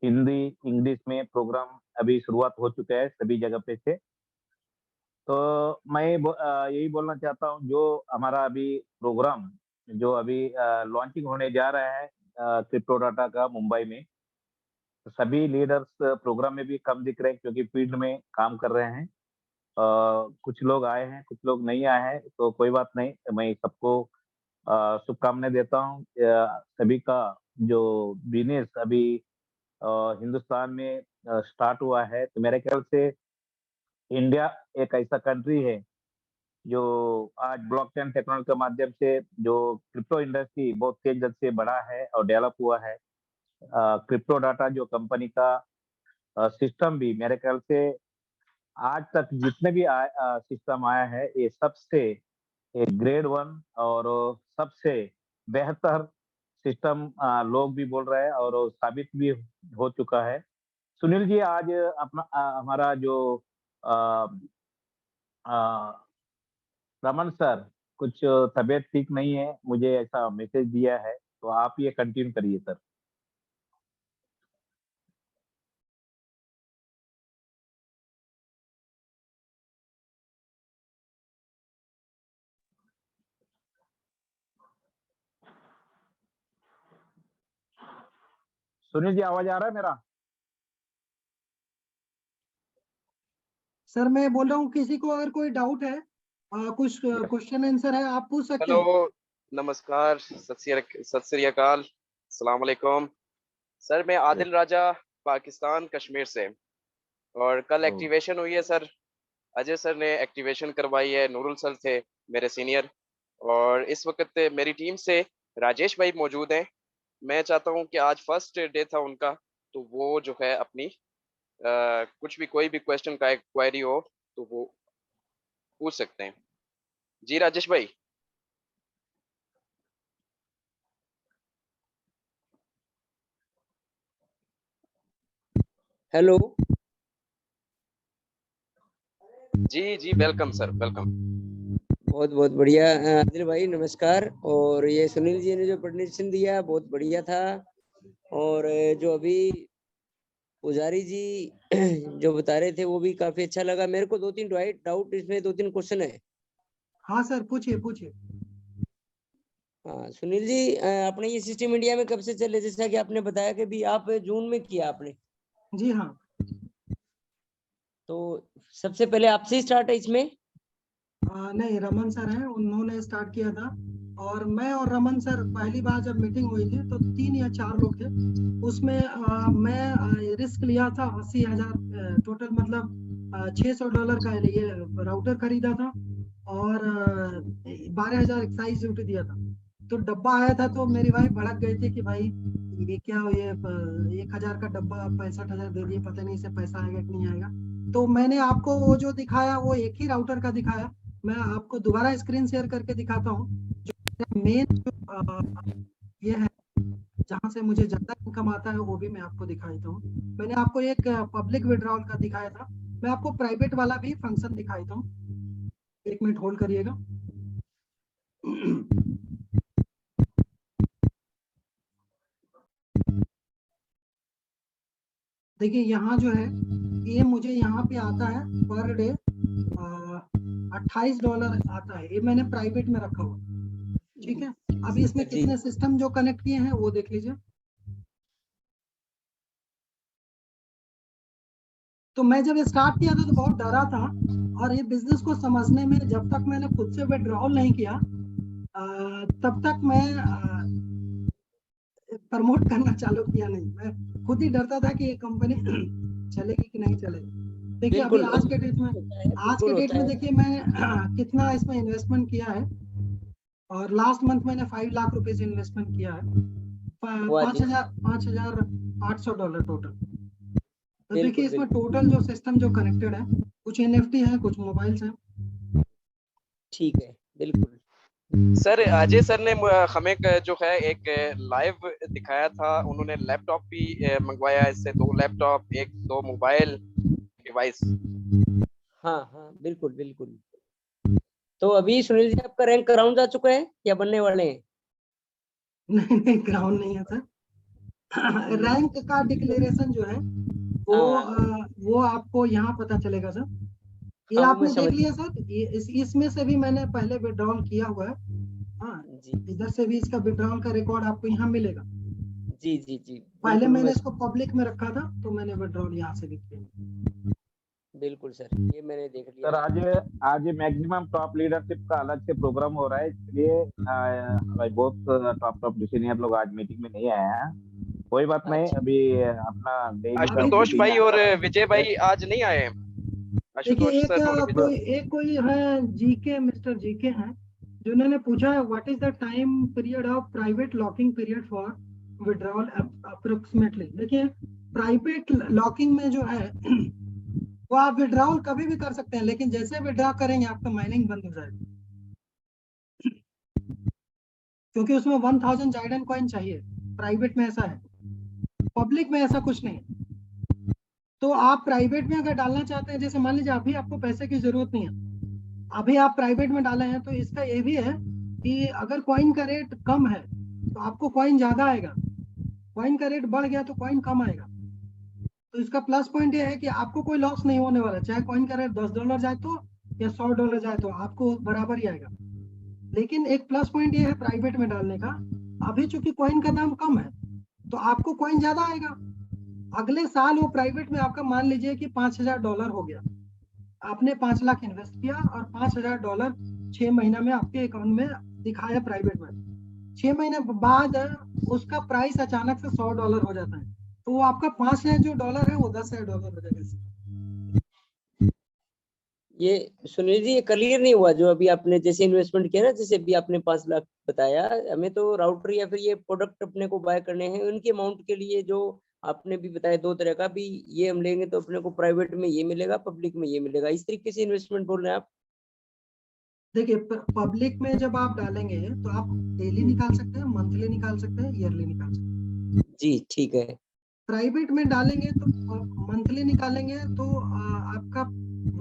हिंदी, इंग्लिश में प्रोग्राम अभी शुरुआत हो चुका है सभी जगह पे से। तो मैं यही बोलना चाहता हूँ, जो हमारा अभी प्रोग्राम जो अभी लॉन्चिंग होने जा रहा है क्रिप्टो डाटा का मुंबई में, तो सभी लीडर्स प्रोग्राम में भी कम दिख रहे हैं क्योंकि फील्ड में काम कर रहे हैं। कुछ लोग आए हैं, कुछ लोग नहीं आए हैं, तो कोई बात नहीं, मैं सबको शुभकामनाएं देता हूँ। सभी का जो बिजनेस अभी हिंदुस्तान में स्टार्ट हुआ है, तो मेरे ख्याल से इंडिया एक ऐसा कंट्री है जो आज ब्लॉकचेन टेक्नोलॉजी के माध्यम से जो क्रिप्टो इंडस्ट्री बहुत तेज गति से बढ़ा है और डेवलप हुआ है। क्रिप्टो डाटा जो कंपनी का सिस्टम भी मेरे ख्याल से आज तक जितने भी सिस्टम आया है, ये सबसे एक ग्रेड 1 और सबसे बेहतर सिस्टम लोग भी बोल रहे हैं, और साबित भी हो चुका है। सुनील जी, आज अपना हमारा जो अ, अ, रमन सर कुछ तबीयत ठीक नहीं है, मुझे ऐसा मैसेज दिया है, तो आप ये कंटिन्यू करिए सर। सुनील जी, आवाज आ रहा है मेरा? सर मैं बोल रहा हूँ, किसी को अगर कोई डाउट है, कुछ क्वेश्चन आंसर है, आप पूछ सकते हैं। हेलो, नमस्कार, सत श्री अकाल, अस्सलाम वालेकुम। सर मैं आदिल राजा, पाकिस्तान कश्मीर से, और कल एक्टिवेशन हुई है सर। अजय सर ने एक्टिवेशन करवाई है, नूरुल सर थे मेरे सीनियर, और इस वक्त मेरी टीम से राजेश भाई मौजूद हैं। मैं चाहता हूं कि आज फर्स्ट डे था उनका, तो वो जो है अपनी कुछ भी कोई भी क्वेश्चन का क्वेरी हो तो वो पूछ सकते हैं। जी राजेश भाई। हेलो जी जी, वेलकम सर, वेलकम। बहुत बहुत बढ़िया आदिल भाई नमस्कार। और ये सुनील जी ने जो प्रेजेंटेशन दिया बहुत बढ़िया था। और जो अभी पुजारी जी जो बता रहे थे वो भी काफी अच्छा लगा मेरे को। 2-3 डाउट इसमें 2-3 क्वेश्चन है। हाँ सर, पूछिए पूछिए। हाँ सुनील जी, आपने ये सिस्टम इंडिया में कब से चले? जैसा कि आपने बताया कि भी आप जून में किया आपने, जी हाँ। तो सबसे पहले आपसे ही स्टार्ट है इसमें? नहीं, रमन सर हैं, उन्होंने स्टार्ट किया था। और मैं और रमन सर पहली बार जब मीटिंग हुई थी तो 3 या 4 लोग थे उसमें। मैं रिस्क लिया था 80,000 टोटल, मतलब $600 का ये राउटर खरीदा था और 12,000 एक्साइज ड्यूटी दिया था। तो डब्बा आया था तो मेरी वाइफ भड़क गई थी कि भाई ये क्या, ये 1,000 का डब्बा 65,000 दे दिए, पता नहीं इसे पैसा आएगा कि नहीं आएगा। तो मैंने आपको वो जो दिखाया वो एक ही राउटर का दिखाया। मैं आपको दोबारा स्क्रीन शेयर करके दिखाता हूँ। जो मेन ये है जहाँ से मुझे ज्यादा इनकम आता है वो भी मैं आपको दिखा देता हूँ। मैंने आपको एक पब्लिक विड्रॉल का दिखाया था, मैं आपको प्राइवेट वाला भी फंक्शन दिखाई देता हूँ। 1 मिनट होल्ड करिएगा। देखिए यहाँ जो है ये मुझे यहाँ पे आता है पर डे $28 आता है। ये मैंने प्राइवेट में रखा हुआ, ठीक है। अभी इसमें जी कितने सिस्टम जो कनेक्ट किए हैं वो देख लीजिए। तो मैं जब स्टार्ट किया था तो बहुत डरा था, और ये बिजनेस को समझने में जब तक मैंने खुद से विड्रॉल नहीं किया तब तक मैं प्रमोट करना चालू किया नहीं। मैं खुद ही डरता था कि ये कंपनी चलेगी कि नहीं चलेगी। देखिए अभी बिल्कुल आज के डेट में, बिल्कुल होता है। देखिए मैं कितना इसमें इन्वेस्टमेंट किया है। और लास्ट मंथ मैंने 5 लाख रुपए इन्वेस्टमेंट किया है। वाह जी, $5,800 टोटल। तो देखिए बिल्कुल इसमें बिल्कुल टोटल जो सिस्टम जो कनेक्टेड है, कुछ एनएफटी है, कुछ मोबाइल्स हैं। ठीक है, बिल्कुल। सर अजय सर ने हमें जो है एक लाइव दिखाया था, उन्होंने लैपटॉप भी मंगवाया इससे, 2 लैपटॉप, 1-2 मोबाइल डिवाइस। हाँ हाँ बिल्कुल बिल्कुल। तो अभी सुनील जी आपका रैंक राउंड जा चुका है या बनने वाले हैं? नहीं नहीं, ग्राउंड नहीं है सर। रैंक का डिक्लेरेशन जो है वो आपको यहाँ पता चलेगा सर। ये हाँ वो मैं आपने देख समझ लिया सर, ये इसमें से भी मैंने पहले विड्रॉल किया हुआ है। हाँ, जी इधर से भी इसका विड्रॉल का रिकॉर्ड आपको यहाँ मिलेगा। जी जी जी पहले बिल्कुल मैंने मैं इसको पब्लिक में रखा था तो मैंने विड्रॉल यहाँ से भी किया। बिल्कुल सर, ये मैंने देख सर लिया। आज आज मैक्सिमम टॉप लीडरशिप का अलग से प्रोग्राम हो रहा है, इसलिए भाई बहुत टॉप सीनियर लोग आज मीटिंग में नहीं आए हैं। कोई बात नहीं, अच्छा अभी अपना डेली का अभी आशुतोष मीटिंग भाई और है। विजय भाई आज नहीं आए हैं। देखिए आशुतोष सर और विजय। कोई है जीके, मिस्टर जीके हैं, जिन्होंने पूछा है what is the time period of private locking period for withdrawal approximately. देखिए प्राइवेट लॉकिंग में जो है वो आप विड्रॉल कभी भी कर सकते हैं, लेकिन जैसे विड्रॉ करेंगे आपका माइनिंग बंद हो जाएगा, क्योंकि उसमें 1000 जाइडन कॉइन चाहिए। प्राइवेट में ऐसा है, पब्लिक में ऐसा कुछ नहीं है। तो आप प्राइवेट में अगर डालना चाहते हैं, जैसे मान लीजिए अभी आपको पैसे की जरूरत नहीं है, अभी आप प्राइवेट में डाले हैं, तो इसका ये भी है कि अगर कॉइन का रेट कम है तो आपको कॉइन ज्यादा आएगा, कॉइन का रेट बढ़ गया तो कॉइन कम आएगा। तो इसका प्लस पॉइंट ये है कि आपको कोई लॉस नहीं होने वाला, चाहे कॉइन का रेट $10 जाए तो या $100 जाए तो आपको बराबर ही आएगा। लेकिन एक प्लस पॉइंट ये है प्राइवेट में डालने का, अभी चूंकि कॉइन का दाम कम है तो आपको कॉइन ज्यादा आएगा। अगले साल वो प्राइवेट में आपका मान लीजिए कि $5,000 हो गया, आपने 5 लाख इन्वेस्ट किया और $5,000 6 महीना में आपके अकाउंट में दिखाया प्राइवेट में। 6 महीने बाद उसका प्राइस अचानक से $100 हो जाता है, तो वो आपका 5,000 जो डॉलर है वो $10,000 हो जाएगा। ये सुनील जी ये क्लियर नहीं हुआ जो अभी आपने जैसे इन्वेस्टमेंट किया ना, जैसे अभी आपने 5 लाख बताया, हमें तो राउटर या फिर ये प्रोडक्ट अपने को बाय करने हैं उनके अमाउंट के लिए जो आपने भी बताया 2 तरह का भी, ये हम लेंगे तो अपने को प्राइवेट में ये मिलेगा, पब्लिक में ये मिलेगा, इस तरीके से इन्वेस्टमेंट बोल रहे हैं आप? देखिए पब्लिक में जब आप डालेंगे तो आप डेली निकाल सकते हैं, मंथली निकाल सकते हैं, ईयरली निकाल सकते हैं। जी ठीक है। प्राइवेट में डालेंगे तो मंथली निकालेंगे तो आपका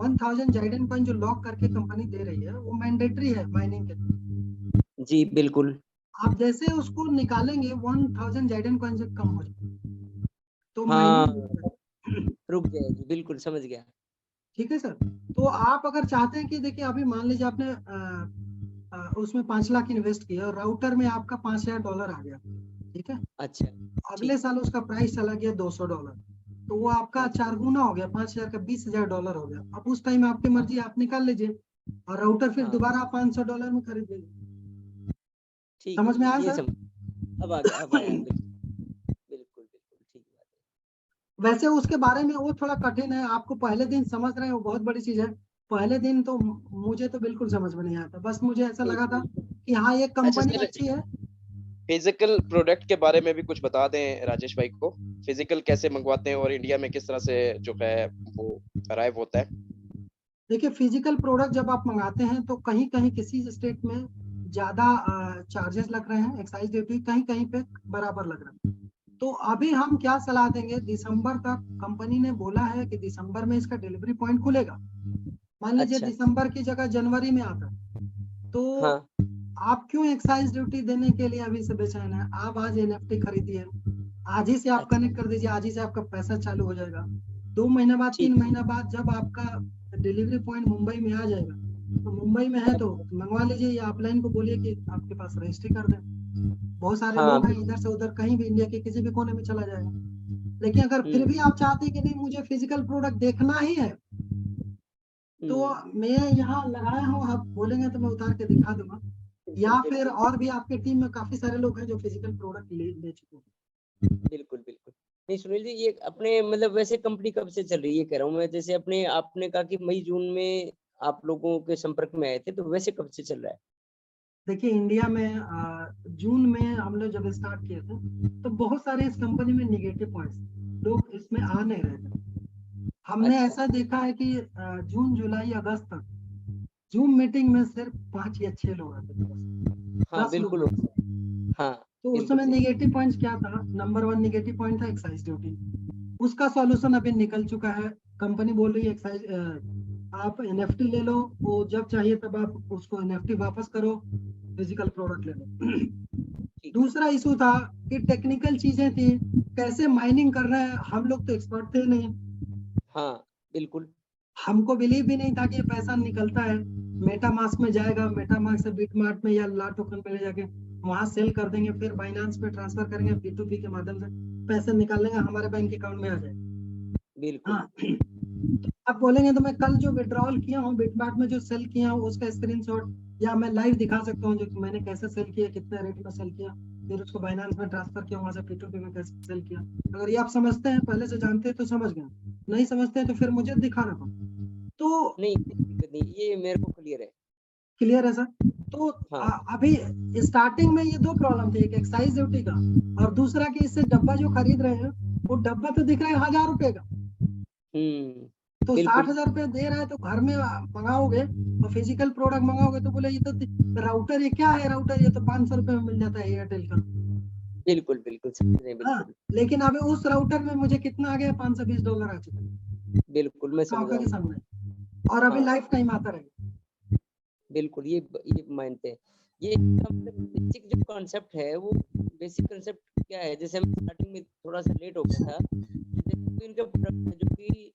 1000 जाइडेन कॉइन जो लॉक करके कंपनी दे रही है वो मैंडेटरी है माइनिंग के लिए। जी बिल्कुल। आप जैसे उसको निकालेंगे 1000 जाइडेन कॉइन से कम हो जाएगा तो हाँ माइनिंग रुक जाएगी, बिल्कुल समझ गया। ठीक है सर। तो आप अगर चाहते हैं कि देखिए अभी मान लीजिए आपने उसमें 5 लाख इन्वेस्ट किया और राउटर में आपका $5000 आ गया, ठीक है। अच्छा अगले साल उसका प्राइस चला गया $200, तो वो आपका 4 गुना हो गया, 5000 का $20000 हो गया। अब उस टाइम आपकी मर्जी, आप निकाल लीजिए और राउटर फिर हाँ। दोबारा आप $500 में खरीद लीजिए। ठीक समझ में आया ये सर? अब आ गया, अब आया, बिल्कुल ठीक बात है। वैसे उसके बारे में वो थोड़ा कठिन है, आपको पहले दिन समझ रहे हैं वो बहुत बड़ी चीज है। पहले दिन तो मुझे तो बिल्कुल समझ में नहीं आता, बस मुझे ऐसा लगा था कि हाँ ये कंपनी सर, अच्छी है। फिजिकल प्रोडक्ट के बारे में भी कुछ बता दें राजेश भाई को, फिजिकल कैसे मंगवाते हैं और इंडिया में किस तरह से जो है वो अराइव होता है। देखिए फिजिकल प्रोडक्ट जब आप मंगाते हैं तो कहीं कहीं किसी स्टेट में ज्यादा चार्जेस लग रहे हैं, एक्साइज ड्यूटी, कहीं कहीं पे बराबर लग रहा है। तो अभी हम क्या सलाह देंगे, दिसंबर तक कंपनी ने बोला है कि दिसंबर में इसका डिलीवरी पॉइंट खुलेगा। मान लीजिए अच्छा। दिसंबर की जगह जनवरी में आता है, तो हाँ आप क्यों एक्साइज ड्यूटी देने के लिए अभी से बेचैन है? आप आज एनएफटी खरीदिए, आज ही से आप अच्छा। कनेक्ट कर दीजिए, आज ही से आपका पैसा चालू हो जाएगा। 2 महीना बाद, ठीक 3 महीना बाद जब आपका डिलीवरी पॉइंट मुंबई में आ जाएगा, तो मुंबई में है तो मंगवा लीजिए या अपलाइन को बोलिए कि आपके पास रजिस्ट्री कर दें। बहुत सारे हाँ लोग हैं, इधर से उधर कहीं भी इंडिया के किसी भी कोने में चला जाएगा। लेकिन अगर फिर भी आप चाहते हैं कि नहीं मुझे फिजिकल प्रोडक्ट देखना ही है, तो मैं यहाँ लगाया हूँ, आप बोलेंगे तो मैं उतार के दिखा दूंगा। या फिर और भी आपके टीम में काफी सारे लोग हैं जो फिजिकल प्रोडक्ट ले चुके हैं। बिल्कुल नहीं सुनील जी, ये अपने मतलब वैसे कंपनी कब से चल रही है ये कह रहा हूँ मैं, जैसे अपने आपने कहा कि मई जून में आप लोगों के संपर्क में आए थे, तो वैसे कब से चल रहा है? देखिए इंडिया में जून में हम लोग जब स्टार्ट किए थे तो बहुत सारे इस कंपनी में निगेटिव पॉइंट्स, लोग इसमें आ नहीं रहे थे। हमने अच्छा। ऐसा देखा है कि जून जुलाई अगस्त तक जूम मीटिंग में सिर्फ 5 या 6 लोग आते थे बस, हाँ 10 बिल्कुल लोग। हाँ तो उस समय नेगेटिव पॉइंट्स क्या था? नंबर 1 नेगेटिव पॉइंट था एक्साइज ड्यूटी, उसका सॉल्यूशन अभी निकल चुका है। कंपनी बोल रही है एक्साइज आप एनएफटी ले लो, वो जब चाहिए तब आप उसको एनएफटी वापस करो, फिजिकल प्रोडक्ट ले लो। दूसरा इशू था कि टेक्निकल चीजें थी, कैसे माइनिंग कर रहे हैं, हम लोग तो एक्सपर्ट थे नहीं। हाँ बिल्कुल। हमको बिलीव भी नहीं था कि ये पैसा निकलता है, मेटामास्क में जाएगा, मेटामास्क से बिटमार्ट में या ला टोकन पे ले जाके वहां सेल कर देंगे, फिर बाइनांस पे ट्रांसफर करेंगे, P2P के माध्यम से पैसे निकाल लेंगे, हमारे बैंक अकाउंट में आ जाएगा। बिल्कुल। हाँ तो आप बोलेंगे तो मैं कल जो विड्रॉल किया हूँ बिटमार्ट में, जो सेल किया हूँ उसका स्क्रीनशॉट या मैं लाइव दिखा सकता हूँ जो मैंने कैसे सेल किया, कितने रेट में सेल किया, फिर उसको बाइनांस में ट्रांसफर किया, वहां से P2P में कैसे सेल किया। अगर ये आप समझते हैं, पहले से जानते हैं तो समझ गए, नहीं समझते हैं तो फिर मुझे दिखाना पड़ा। तो नहीं दिक्कत नहीं, ये मेरे को क्लियर है। क्लियर है सर। तो हाँ। अभी स्टार्टिंग में ये 2 प्रॉब्लम थे, एक एक्साइज ड्यूटी का और दूसरा कि इससे डब्बा जो खरीद रहे हैं वो डब्बा तो दिख रहा है 1000 रुपए का, तो बिल्कुल 60,000 रुपए दे रहा है, तो घर में मंगाओगे और फिजिकल प्रोडक्ट मंगाओगे तो बोले ये तो राउटर, ये क्या है राउटर, ये तो 500 रुपए में मिल जाता है एयरटेल का। बिल्कुल बिल्कुल समझ रहे हैं, हाँ बिल्कुल लेकिन अभी उस राउटर में मुझे कितना आ गया, $520 आ चुका बिल्कुल मैं समझ है रहा हूँ। सामने, और अभी हाँ लाइफ टाइम आता रहेगा। बिल्कुल ये मानते हैं। ये बेसिक जो कॉन्सेप्ट है वो बेसिक कॉन्सेप्ट क्या है, जैसे हम स्टार्टिंग में थोड़ा सा लेट हो गया था, जैसे इनका प्रोडक्ट है जो कि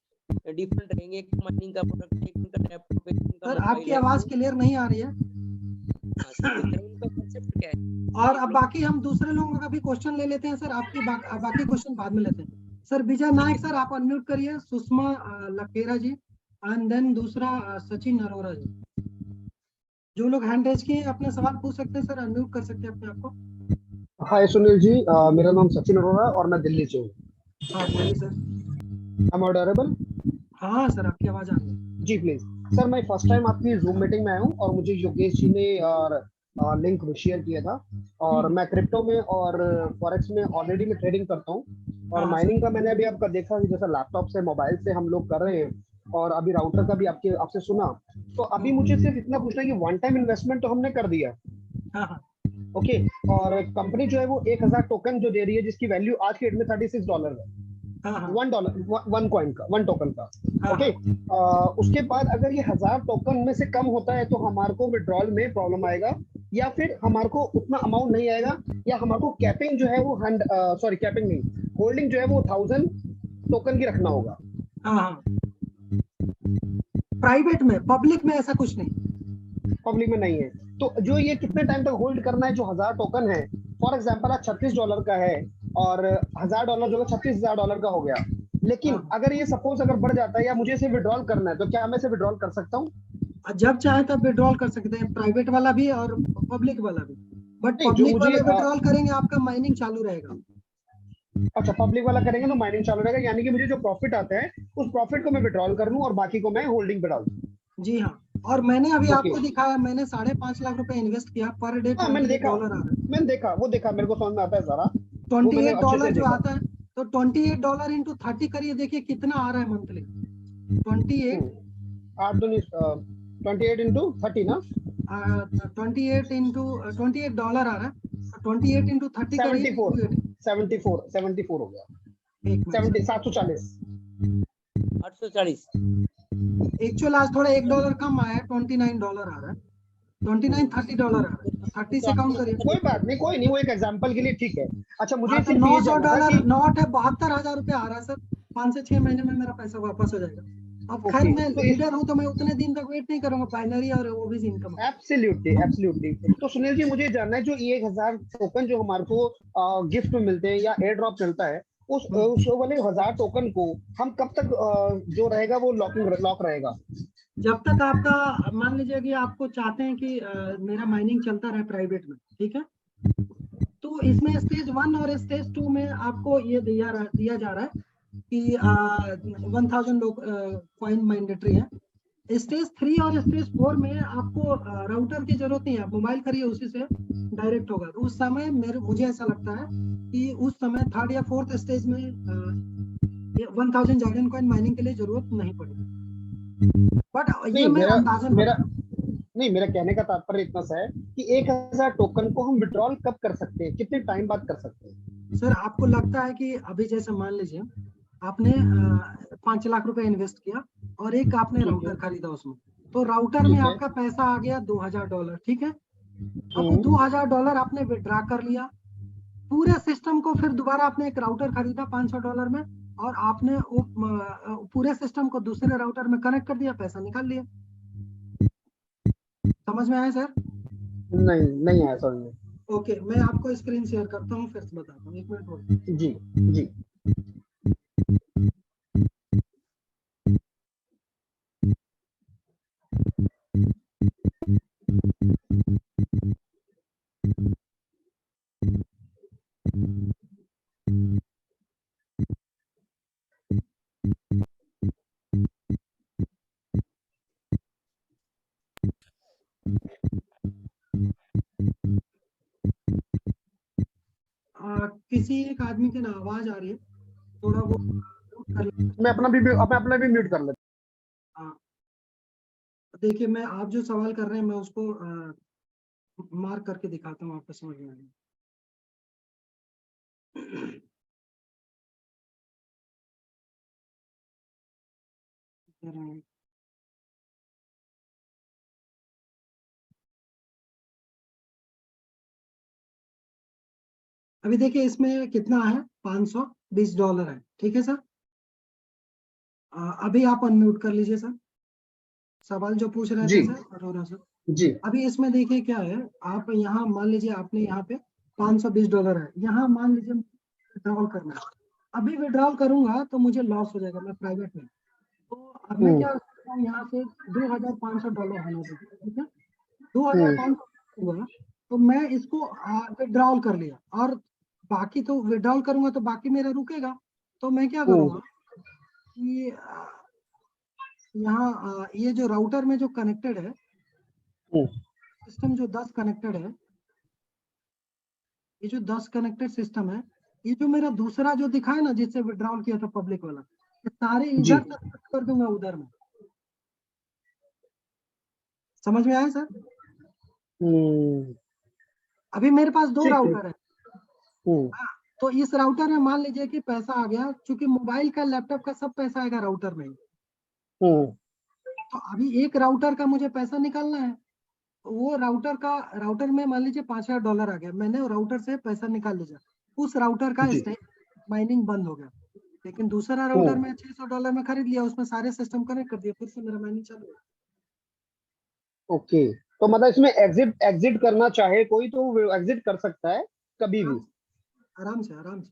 डिफरेंट रहेंगे, एक माइनिंग का प्रोडक्ट है, एक इनका लैपटॉप है, इनका सर मोबाइल आपकी है। आवाज क्लियर नहीं आ रही है। हाँ सर इनका कॉन्सेप्ट क्या है? और अब बाकी हम दूसरे लोगों का भी क्वेश्चन ले लेते हैं सर, आपकी बाकी क्वेश्चन बाद में लेते हैं। सर विजय नायक सर आप अनम्यूट करिए, सुषमा लकेरा जी, एंड देन दूसरा सचिन अरोरा जी। जो लोग हैंड रेज किए अपने सवाल पूछ सकते हैं सर, अनम्यूट कर सकते हैं अपने आप को। हाय सुनील जी, मेरा नाम सचिन अरोरा और मैं दिल्ली से हूँ। हाँ बोलिए सर। I am audible? हाँ सर आपकी आवाज आ रही है। जी प्लीज। सर मैं फर्स्ट टाइम आपकी जूम मीटिंग में आया हूँ और मुझे योगेश जी ने लिंक शेयर किया था, और मैं क्रिप्टो में और फॉरेक्स में ऑलरेडी मैं ट्रेडिंग करता हूँ, और हाँ, माइनिंग का मैंने अभी आपका देखा कि जैसा लैपटॉप से मोबाइल से हम लोग कर रहे हैं, और अभी राउटर का भी आपसे सुना। तो अभी मुझे सिर्फ इतना पूछना है कि वन टाइम इन्वेस्टमेंट तो हमने कर दिया, हाँ हाँ ओके, और कंपनी जो है वो 1000 टोकन जो दे रही है जिसकी वैल्यू आज के डेट में $36 है। हाँ हाँ $1 1 कॉइन का 1 टोकन का। हाँ ओके, उसके बाद अगर ये 1000 टोकन में से कम होता है तो हमारे को विड्रॉल में प्रॉब्लम आएगा, या फिर हमारे को उतना अमाउंट नहीं आएगा, या हमारे को कैपिंग जो है वो सॉरी कैपिंग नहीं, होल्डिंग जो है वो 1000 टोकन की रखना होगा। हाँ हाँ। प्राइवेट में, पब्लिक में ऐसा कुछ नहीं। पब्लिक में नहीं है। तो जो ये कितने टाइम तक होल्ड करना है, जो 1000 टोकन है, फॉर एग्जांपल आज $36 का है और $1000 जो है $36,000 का हो गया, लेकिन हाँ। अगर ये सपोज अगर बढ़ जाता है या मुझे इसे विड्रॉल करना है, तो क्या मैं इसे विड्रॉल कर सकता हूँ? जब चाहे तब विड्रॉल कर सकते हैं, प्राइवेट वाला भी और पब्लिक वाला भी। बट नहीं, जो पब्लिक मुझे वाला विड्रॉल करेंगे आपका माइनिंग चालू रहेगा। अच्छा, पब्लिक वाला करेंगे तो माइनिंग चालू रहेगा, यानी कि मुझे जो प्रॉफिट आता है उस प्रॉफिट को मैं विड्रॉल कर लूं और बाकी को मैं होल्डिंग पे डाल दूं। जी हाँ। और मैंने अभी ओके, आपको दिखाया, मैंने 5.5 लाख रुपए इन्वेस्ट किया, पर डे हाँ मैंने देखा, $28 आ रहा है। मैंने देखा, वो देखा, मेरे को समझ में आता है सारा, वो मैंने अच्छे $28 से जो देखा। आता है, तो $28 इंटू 30 करिए, देखिए कितना आ रहा है मंथली। 28 8 दूनी 28 इंटू 30 ना, 28 इंटू $28 आ रहा है, 28 इंटू 30 करिए। 74 हो गया, एक मिनट 740। 840। एक्चुअल आज थोड़ा $1 कम आया है, $29 आ रहा है, 29 $30 आ रहा है, तो 30 से काउंट करिए। कोई बात नहीं, कोई नहीं, वो एक एग्जांपल के लिए ठीक है। अच्छा, मुझे हाँ, तो सिर्फ ये जानना था $900 कि नॉट है, 72,000 रुपये आ रहा है सर। 5 से 6 महीने में मेरा पैसा वापस हो जाएगा। अब खैर ओके, मैं तो इस लीडर हूँ तो मैं उतने दिन तक वेट नहीं करूंगा, बाइनरी और ओबीसी इनकम। Absolutely absolutely. तो सुनील जी, मुझे जानना है, जो ये 1000 टोकन जो हमारे को गिफ्ट में मिलते हैं या एयर ड्रॉप मिलता है, उस वाले 1000 टोकन को हम कब तक जो रहेगा वो लॉक रहेगा? जब तक आपका, मान लीजिए कि आपको चाहते हैं कि मेरा माइनिंग चलता रहे प्राइवेट में, ठीक है, तो इसमें स्टेज 1 और स्टेज 2 में आपको ये दिया जा रहा है कि 1000 लोग कॉइन मैंडेटरी है। स्टेज 3 और स्टेज 4 में आपको राउटर की जरूरत नहीं है, मोबाइल करिए उसी से डायरेक्ट होगा। तो उस समय मुझे ऐसा लगता है कि उस समय 3rd या 4th स्टेज में 1000 जार्डियन कॉइन माइनिंग के लिए जरूरत नहीं पड़ेगी। बट ये नहीं, मैं मेरा अंदाजन मेरा बता, नहीं, मेरा कहने का तात्पर्य इतना सा है कि 1000 टोकन को हम विड्रॉल कब कर सकते हैं, कितने टाइम बाद कर सकते हैं? सर आपको लगता है कि अभी जैसे मान लीजिए आपने 5 लाख रुपए इन्वेस्ट किया और एक आपने ठीक है, राउटर खरीदा उसमें, तो राउटर में ठीक है। आपका पैसा आ गया $2000, ठीक है। अब वो हम्म, $2000 आपने विड्रा कर लिया, पूरे सिस्टम को फिर दोबारा आपने एक राउटर खरीदा $500 में, और आपने वो पूरे सिस्टम को दूसरे राउटर में कनेक्ट कर दिया, पैसा निकाल लिया। समझ में आया सर? नहीं, नहीं आया समझ में। ओके, मैं आपको स्क्रीन शेयर करता हूँ, फिर से बताता हूँ, 1 मिनट होल्ड। जी, जी। किसी एक आदमी की ना आवाज आ रही है, थोड़ा वो म्यूट कर लेते मैं अपना भी म्यूट कर लेता हैं। हाँ, देखिए मैं, आप जो सवाल कर रहे हैं मैं उसको मार्क करके दिखाता हूँ, आपको समझ में आएगा। अभी देखिए इसमें कितना है, $520 है, ठीक है सर। अभी आप अनम्यूट कर लीजिए सर, सवाल जो पूछ रहे जी, थे सर अरोरा सर। जी। अभी इसमें देखिए क्या है, आप यहाँ मान लीजिए आपने यहाँ पे $520 है, यहाँ मान लीजिए विड्रॉल करना है। अभी विड्रॉल करूंगा तो मुझे लॉस हो जाएगा, मैं प्राइवेट में। तो अब मैं क्या करता हूँ, यहाँ से $2500 होना चाहिए, ठीक है। 2500 हुआ तो मैं इसको विड्रॉल कर लिया, और बाकी तो विड्रॉल करूंगा तो बाकी मेरा रुकेगा। तो मैं क्या करूंगा कि यहाँ ये जो राउटर में जो कनेक्टेड है, सिस्टम जो 10 कनेक्टेड है, ये जो 10 कनेक्टेड सिस्टम है, ये जो मेरा दूसरा जो दिखा है ना जिससे विड्रॉल किया था पब्लिक वाला, ये सारे जी। इधर से शिफ्ट कर दूंगा उधर में। समझ में आया सर? अभी मेरे पास 2 ठीक है। राउटर है, तो इस राउटर में मान लीजिए कि पैसा आ गया, क्योंकि मोबाइल का लैपटॉप का सब पैसा आएगा राउटर में ही। हम्म तो अभी एक राउटर का मुझे पैसा निकालना है, वो राउटर में मान लीजिए $5000 आ गया, मैंने राउटर से पैसा निकाल लिया, उस राउटर का जी माइनिंग बंद हो गया। लेकिन दूसरा राउटर में $600 में खरीद लिया, उसमें सारे सिस्टम कनेक्ट कर दिया, फिर से मेरा माइनिंग चालू है। ओके, तो मतलब इसमें एग्जिट एग्जिट करना चाहे कोई तो एग्जिट कर सकता है कभी भी, आराम से आराम से।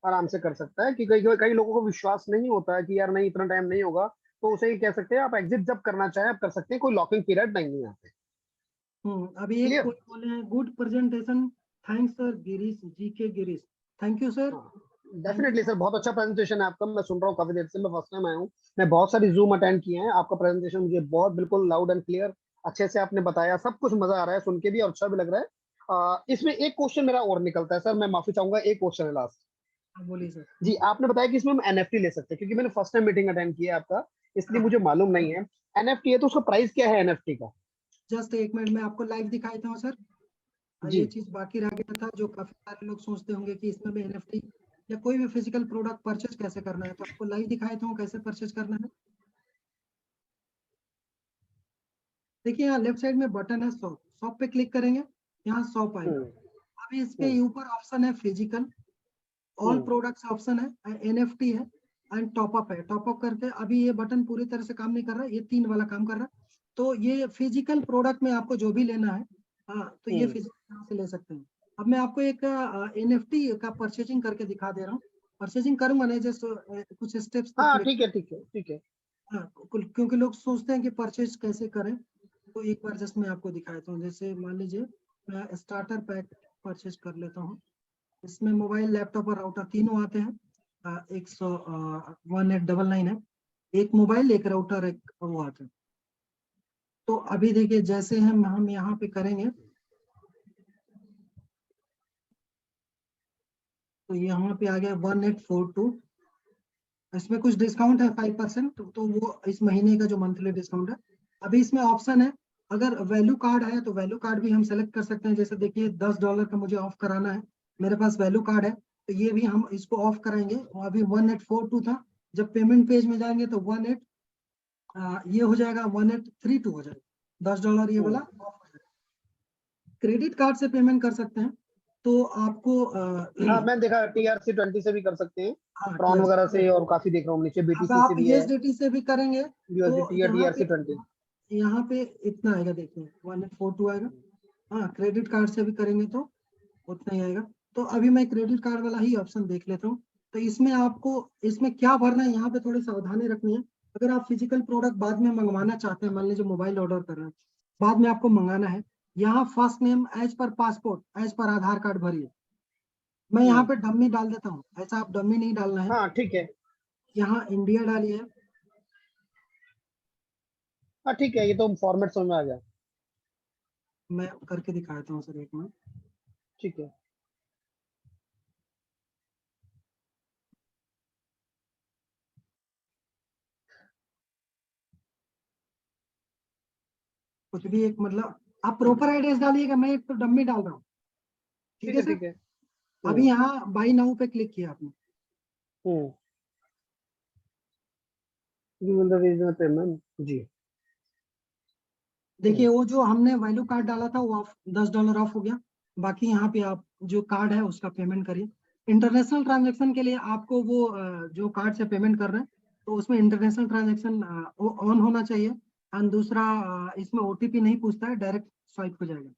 आराम से कर सकता है। कि कई कई लोगों को विश्वास नहीं होता है कि यार नहीं इतना टाइम नहीं होगा, तो उसे ही कह सकते हैं आप एग्जिट जब करना चाहे आप कर सकते हैं, कोई लॉकिंग पीरियड नहीं है यहाँ पे। अभी एक क्लियर। कोई बोले हैं good presentation, thanks sir Girish, GK Girish, thank you sir. Definitely sir, बहुत अच्छा प्रेजेंटेशन है आपका, मैं सुन रहा हूँ काफी देर से, मैं फर्स्ट टाइम आया हूँ, मैं बहुत सारी जूम अटेंड किए हैं, आपका प्रेजेंटेशन मुझे बहुत बिल्कुल लाउड एंड क्लियर अच्छे से आपने बताया, सब कुछ मजा आ रहा है सुन के भी और अच्छा भी लग रहा है। इसमें एक क्वेश्चन मेरा और निकलता है सर, मैं माफी चाहूंगा, एक क्वेश्चन है लास्ट। बोलिए सर। जी, आपने बताया कि इसमें हम एनएफटी ले सकते हैं, क्योंकि मैंने फर्स्ट टाइम मीटिंग अटेंड किया है आपका, इसलिए मुझे मालूम नहीं है एनएफटी है तो उसका प्राइस क्या है एनएफटी का। जस्ट एक मिनट में आपको लाइव दिखा देता हूँ सर। जी ये चीज बाकी रह गया था, जो काफी सारे लोग सोचते होंगे कि इसमें भी एनएफटी या कोई भी फिजिकल प्रोडक्ट परचेज कैसे करना है, तो आपको लाइव दिखा देता हूँ कैसे परचेज करना है। देखिए यहाँ लेफ्ट साइड में बटन है शॉप, शॉप पे क्लिक करेंगे, यहाँ शॉप आएगा। अभी इसके ऊपर ऑप्शन है फिजिकल, ऑल प्रोडक्ट्स ऑप्शन है, एनएफटी है एंड टॉपअप है। टॉपअप करके अभी ये बटन पूरी तरह से काम नहीं कर रहा, ये 3 वाला काम कर रहा है। तो ये फिजिकल प्रोडक्ट में आपको जो भी लेना है, हाँ, तो ये फिजिकल से ले सकते हैं। अब मैं आपको एक एनएफटी का परचेजिंग करके दिखा दे रहा हूँ। परचेजिंग करूंगा नहीं, जस्ट कुछ स्टेप्स तक हाँ ठीक है ठीक है ठीक है। हाँ, क्योंकि लोग सोचते हैं कि परचेज कैसे करें, तो एक बार जस्ट मैं आपको दिखाता हूँ। जैसे मान लीजिए मैं स्टार्टर पैक परचेज कर लेता हूँ, इसमें मोबाइल लैपटॉप और राउटर तीनों आते हैं। 1899 है, एक मोबाइल एक राउटर एक वो आता है। तो अभी देखिए जैसे हम यहाँ पे करेंगे, तो यहाँ पे आ गया 1842, इसमें कुछ डिस्काउंट है 5%, तो वो इस महीने का जो मंथली डिस्काउंट है। अभी इसमें ऑप्शन है, अगर वैल्यू कार्ड है तो वैल्यू कार्ड भी हम सेलेक्ट कर सकते हैं। जैसे देखिए $10 का मुझे ऑफ कराना है, मेरे पास वैल्यू कार्ड है, तो ये भी हम इसको ऑफ कराएंगे। और अभी 1842 था, जब पेमेंट पेज में जाएंगे तो ये हो जाएगा 1832 हो जाएगा, $10 ये वाला ऑफ हो जाएगा। क्रेडिट कार्ड से पेमेंट कर सकते हैं, तो आपको हाँ मैंने देखा TRC20 से भी कर सकते हैं, हाँ प्रॉन वगैरह से, और काफी देख रहा हूँ नीचे अब BTC से आप भी है, यूएसडीटी से भी करेंगे तो USDT या यहाँ पे TRC20। इतना आएगा, देखिए 1842 आएगा। हाँ, क्रेडिट कार्ड से भी करेंगे तो उतना ही आएगा। तो अभी मैं क्रेडिट कार्ड वाला ही ऑप्शन देख लेता हूँ। तो इसमें आपको इसमें क्या भरना है, यहाँ पे थोड़ी सावधानी रखनी है। अगर आप फिजिकल प्रोडक्ट बाद में मंगवाना चाहते हैं, मान लीजिए मोबाइल ऑर्डर कर रहे हैं, बाद में आपको मंगाना है, यहाँ फर्स्ट नेम एज पर पासपोर्ट एज पर आधार कार्ड भरिए। मैं यहाँ पे डम्मी डाल देता हूँ, ऐसा आप डम्मी नहीं डालना है। हाँ ठीक है। यहाँ इंडिया डालिए। हाँ ठीक है, ये तो फॉर्मेट समझ में आ गया। मैं करके दिखाता हूँ सर एक मिनट। ठीक है। कुछ भी एक मतलब आप प्रॉपर एड्रेस डालिएगा, मैं एक तो डम्मी डाल रहा हूँ। ठीक है सर। ठीक है। अभी यहाँ बाई नाउ पे क्लिक किया आपने, गिवन द रीजन पेमेंट। जी देखिए वो जो हमने वैल्यू कार्ड डाला था वो ऑफ $10 ऑफ हो गया। बाकी यहाँ पे आप जो कार्ड है उसका पेमेंट करिए। इंटरनेशनल ट्रांजैक्शन के लिए आपको वो जो कार्ड से पेमेंट कर रहे हैं, तो उसमें इंटरनेशनल ट्रांजैक्शन ऑन होना चाहिए। एंड दूसरा इसमें ओटीपी नहीं पूछता है, डायरेक्ट स्वाइप हो जाएगा।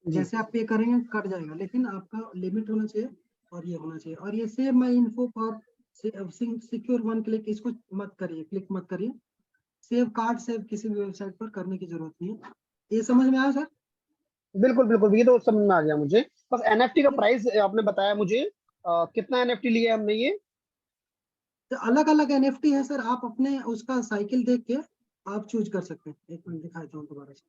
जी जैसे आप पे करेंगे कट जाएगा, लेकिन आपका लिमिट होना चाहिए और ये होना चाहिए। और ये save my info for secure one click, इसको मत करिए, क्लिक मत करिए। सेव कार्ड सेव किसी भी वेबसाइट पर करने की जरूरत नहीं है। ये समझ में आया सर? बिल्कुल बिल्कुल, ये तो समझ में आ गया मुझे। बस एनएफटी का प्राइस आपने बताया मुझे, कितना एनएफटी लिया हमने ये। तो अलग अलग एनएफटी है सर, आप अपने उसका साइकिल देख के आप चूज कर सकते हैं। एक मिनट दिखाता हूँ दोबारा से।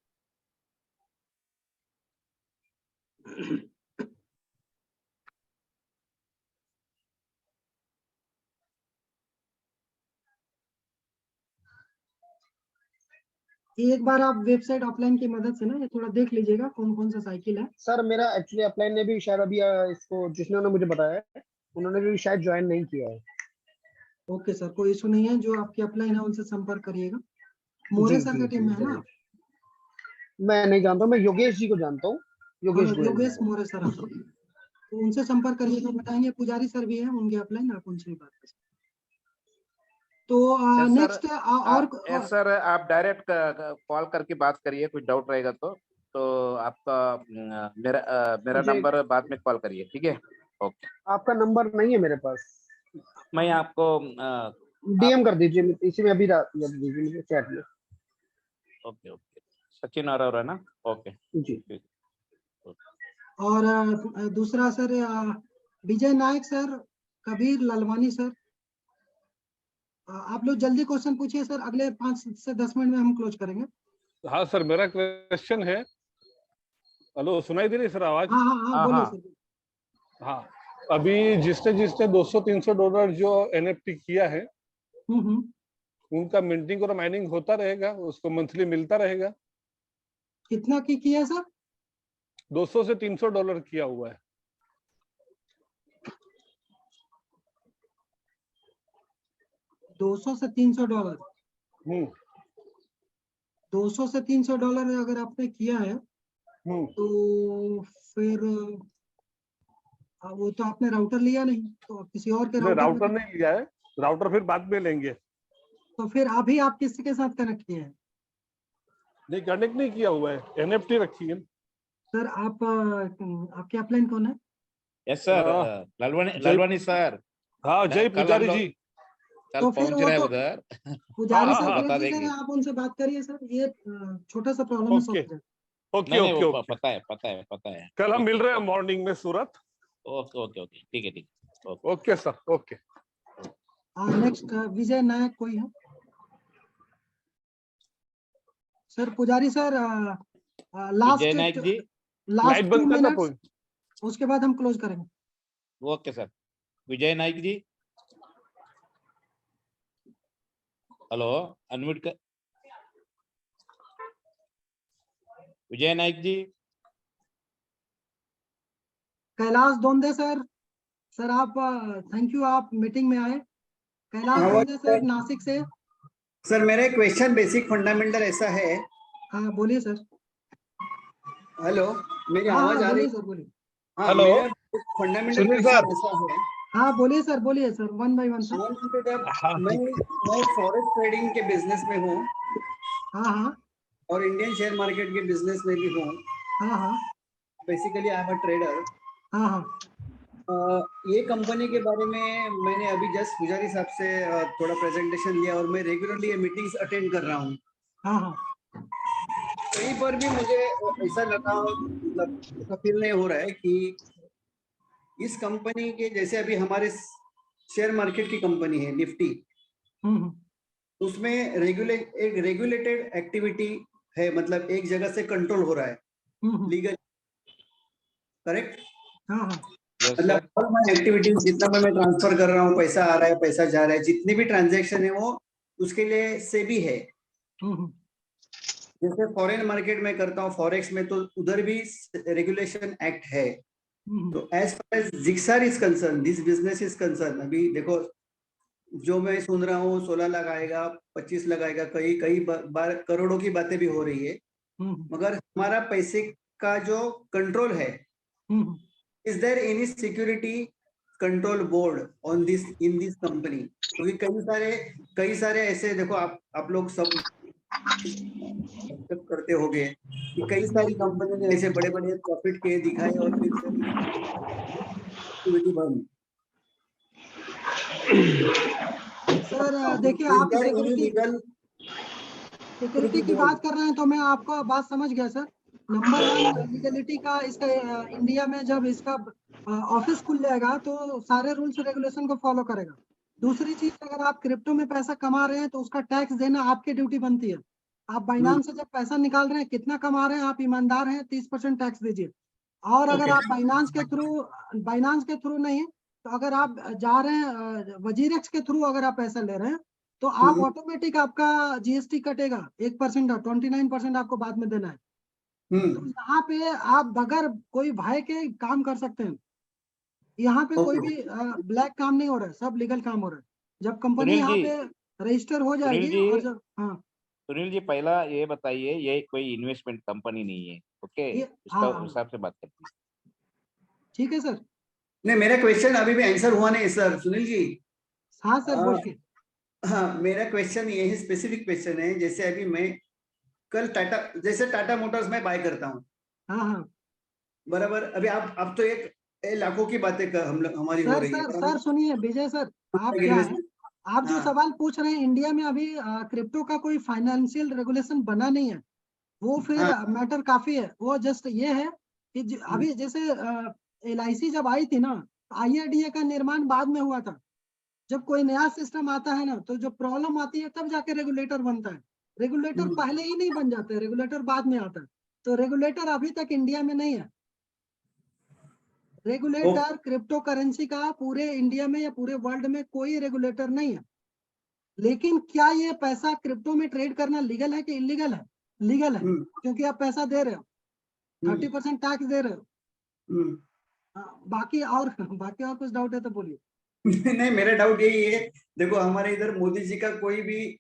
एक बार आप वेबसाइट ऑफलाइन की मदद से ना ये थोड़ा देख लीजिएगा कौन कौन सा साइकिल है। सर मेरा एक्चुअली अपलाइन ने भी शायद अभी इसको जिन्होंने मुझे बताया है उन्होंने भी शायद ज्वाइन नहीं किया है। ओके सर, कोई इशू नहीं है, जो आपकी अपलाइन है उनसे संपर्क करिएगा। मोरे सर का टीम में है ना? मैं नहीं जानता हूँ, मैं योगेश जी को जानता हूँ। योगेश गोयल। योगेश मोरे सर आप, तो उनसे संपर्क करिएगा, बताएंगे। पुजारी सर भी है, उनके अपलाइन, आप उनसे बात कर सकते हैं। तो नेक्स्ट और यस सर, आप डायरेक्ट कॉल करके बात करिए, कुछ डाउट रहेगा तो आपका मेरा मुझे- नंबर बाद में कॉल करिए, ठीक है? ओके, आपका नंबर नहीं है मेरे पास, मैं आपको डीएम कर दीजिए इसी में, अभी कर दीजिए मुझे चैट में। ओके ओके, सचिन अरोरा ना? ओके जी। और दूसरा सर विजय नायक सर, कबीर ललवानी सर, आप लोग जल्दी क्वेश्चन पूछिए सर, अगले 5 से 10 मिनट में हम क्लोज करेंगे। हाँ सर, मेरा क्वेश्चन है। हेलो, सुनाई दे रही सर आवाज? हाँ हाँ हाँ, बोलिए सर। हाँ, अभी जिसने $200-300 जो एनएफटी किया है, उनका मिंटिंग और माइनिंग होता रहेगा, उसको मंथली मिलता रहेगा? कितना की किया सर? $200 से $300 किया हुआ है। $200 से $300। $200 से $300 अगर आपने किया है तो फिर वो तो आपने राउटर लिया नहीं, तो किसी और के राउटर नहीं लिया है, राउटर फिर बाद में लेंगे। तो फिर अभी आप किसके साथ कनेक्ट किए हैं? नहीं, कनेक्ट नहीं किया हुआ है, एनएफटी रखी है। सर आप आपके अपलाइन कौन है? Yes sir, Lalwani sir. हाँ, जय पुजारी जी। तो फिर पहुंच रहे हैं उधर। पुजारी सर हाँ, बता भेज दीजिए, देंगे। आप उनसे बात करिए सर, ये छोटा सा प्रॉब्लम सॉल्व हो जाएगा। ओके नहीं, ओके वो ओके, पता है। कल हम मिल रहे हैं मॉर्निंग में सूरत। ओके ओके ओके, ठीक है ठीक है। Okay sir, okay. नेक्स्ट विजय नायक कोई है? सर पुजारी सर, विजय नायक जी, लास्ट 2 बंद करना मिनट्स, उसके बाद हम क्लोज करेंगे। Okay sir. Vijay Nayak ji, hello, unmute कर। विजय नायक जी। कैलाश दोंदे सर, सर आप थैंक यू, आप मीटिंग में आए। कैलाश दोंदे सर नासिक से। सर मेरा क्वेश्चन बेसिक फंडामेंटल ऐसा है। हाँ बोलिए सर। हेलो, मेरी हाँ आवाज हाँ आ रही? बोलिए सर, बोलिए। हाँ, हेलो, मेरा फंडामेंटल क्वेश्चन ऐसा है। हाँ बोलिए सर, बोलिए सर, 1 बाय 1 सर। मैं फॉरेक्स ट्रेडिंग के बिजनेस में हूँ। हाँ हाँ और इंडियन शेयर मार्केट के बिजनेस में भी हूँ। हाँ हाँ basically I am a trader. हाँ हाँ ये कंपनी के बारे में मैंने अभी जस्ट पुजारी साहब से थोड़ा प्रेजेंटेशन लिया और मैं रेगुलरली ये मीटिंग्स अटेंड कर रहा हूँ। हाँ हाँ कहीं पर भी मुझे ऐसा लगा, मतलब ऐसा फील नहीं हो रहा है कि इस कंपनी के जैसे अभी हमारे शेयर मार्केट की कंपनी है निफ्टी, उसमें एक रेगुलेटेड एक्टिविटी है, मतलब एक जगह से कंट्रोल हो रहा है लीगल, करेक्ट? हाँ हाँ मतलब ऑल माय एक्टिविटीज, जितना मैं ट्रांसफर कर रहा हूँ, पैसा आ रहा है, पैसा जा रहा है, जितनी भी ट्रांजैक्शन है वो उसके लिए सेबी है। जैसे फॉरेन मार्केट में करता हूँ फॉरेक्स में, तो उधर भी रेगुलेशन एक्ट है। तो एज फार एज जिक्सर is concern, this business is concern, अभी देखो जो मैं सुन रहा हूँ 16 लाख आएगा, 25 लाख आएगा, कई बार करोड़ों की बातें भी हो रही है, मगर हमारा पैसे का जो कंट्रोल है, is there any security control board on this in this company? क्योंकि कई सारे ऐसे, देखो आप लोग सब करते होंगे कि कई सारी कंपनी ने ऐसे बड़े बड़े प्रॉफिट के दिखाए और फिर एक्टिविटी बंद। सर देखिए, आप सिक्योरिटी की बात कर रहे हैं तो मैं आपको बात समझ गया सर। नंबर 1 लीगलिटी का, इसका इंडिया में जब इसका ऑफिस खुल जाएगा तो सारे रूल्स रेगुलेशन को फॉलो करेगा। दूसरी चीज, अगर आप क्रिप्टो में पैसा कमा रहे हैं तो उसका टैक्स देना आपकी ड्यूटी बनती है। आप बाइनांस से जब पैसा निकाल रहे हैं, कितना कमा रहे हैं, आप ईमानदार हैं, 30% टैक्स दीजिए। और अगर आप बाइनांस के थ्रू नहीं, तो अगर आप जा रहे हैं वजीरेक्स के थ्रू अगर आप पैसा ले रहे हैं तो आप ऑटोमेटिक आपका जीएसटी कटेगा 1% और 29% आपको बाद में देना है। तो यहाँ पे आप बगैर कोई भय के काम कर सकते हैं। यहाँ पे कोई भी ब्लैक काम नहीं हो रहा है, सब लीगल काम हो रहा है। जब कंपनी सुनील यहाँ जी, पे रजिस्टर हो जाएगी जी, और जब सुनील जी पहला ये बताइए, ये कोई इन्वेस्टमेंट कंपनी नहीं है, ओके? उसका हिसाब से बात करते हैं। ठीक है सर। नहीं, मेरा क्वेश्चन अभी भी आंसर हुआ नहीं सर। सुनील जी, हाँ सर बोलिए। हाँ, मेरा क्वेश्चन ये है, स्पेसिफिक क्वेश्चन है। जैसे अभी मैं कल टाटा मोटर्स में बाय करता हूँ, हाँ बराबर। अभी आप तो एक लाखों की बातें हमारी हो रही है। सर सुनिए विजय सर, आप क्या है, आप जो सवाल पूछ रहे हैं, इंडिया में अभी क्रिप्टो का कोई फाइनेंशियल रेगुलेशन बना नहीं है, वो फिर मैटर काफी है। वो जस्ट ये है कि अभी जैसे LIC जब आई थी ना, IRDA का निर्माण बाद में हुआ था। जब कोई नया सिस्टम आता है ना, तो जो प्रॉब्लम आती है तब जाके रेगुलेटर बनता है। रेगुलेटर पहले ही नहीं बन जाते, रेगुलेटर बाद में आता है। तो रेगुलेटर अभी तक इंडिया में नहीं है। रेगुलेटर क्रिप्टो करेंसी का पूरे इंडिया में या पूरे वर्ल्ड में कोई रेगुलेटर नहीं है। लेकिन क्या ये पैसा क्रिप्टो में ट्रेड करना लीगल है कि इलीगल है? लीगल है, क्योंकि आप पैसा दे रहे हो, 30% टैक्स दे रहे हो। बाकी और कुछ डाउट है तो बोलिए। नहीं, मेरा डाउट यही है, देखो हमारे इधर मोदी जी का कोई भी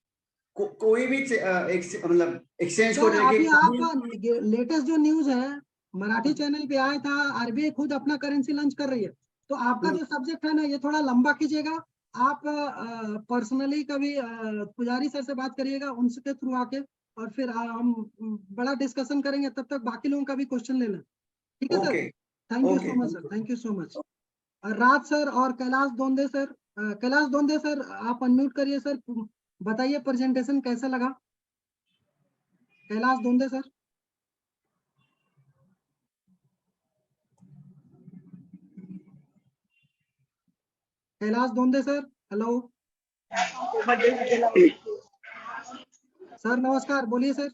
मतलब एक्सचेंज को अभी लेके आप लेटेस्ट जो न्यूज है मराठी चैनल पे आया था, RBI खुद अपना करेंसी लॉन्च कर रही है। तो आपका जो सब्जेक्ट है ना, ये थोड़ा लंबा कीजिएगा। आप पर्सनली कभी पुजारी सर से बात करिएगा, उनके थ्रू आके, और फिर हम बड़ा डिस्कशन करेंगे। तब तक बाकी लोगों का भी क्वेश्चन लेना, ठीक है sir? Thank you so much sir, thank you so much. Raj sir और कैलाश दोंदे सर, आप अनम्यूट करिए सर, बताइए प्रेजेंटेशन कैसा लगा? Kailash Donde sir. Kailash Donde sir, hello sir, नमस्कार, बोलिए सर।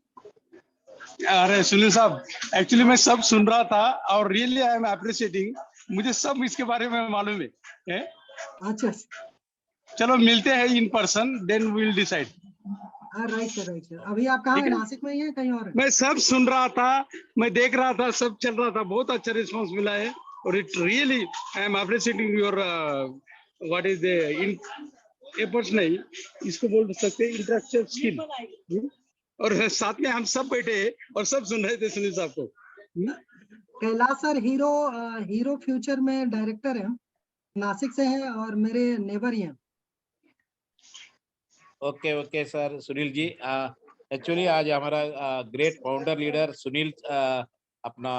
अरे सुनील साहब, एक्चुअली मैं सब सुन रहा था और रियली आई एम अप्रिशिएटिंग। मुझे सब इसके बारे में मालूम है? अच्छा, चलो मिलते हैं in person, then we will decide. Right sir, right sir. अभी आप कहाँ हैं, नासिक में ही हैं कहीं और है? मैं सब सुन रहा था, मैं देख रहा था, सब चल रहा था, बहुत अच्छा रिस्पांस मिला है। और it really I am appreciating your what is the in efforts, नहीं इसको बोल सकते इंटरेक्टिव स्किल। और साथ में हम सब बैठे हैं और सब सुन रहे थे सुनील साहब को। कैलाश सर हीरो फ्यूचर में डायरेक्टर है, नासिक से है और मेरे नेबर ही हैं। Okay sir. Sunil ji, actually आज हमारा ग्रेट फाउंडर लीडर सुनील अपना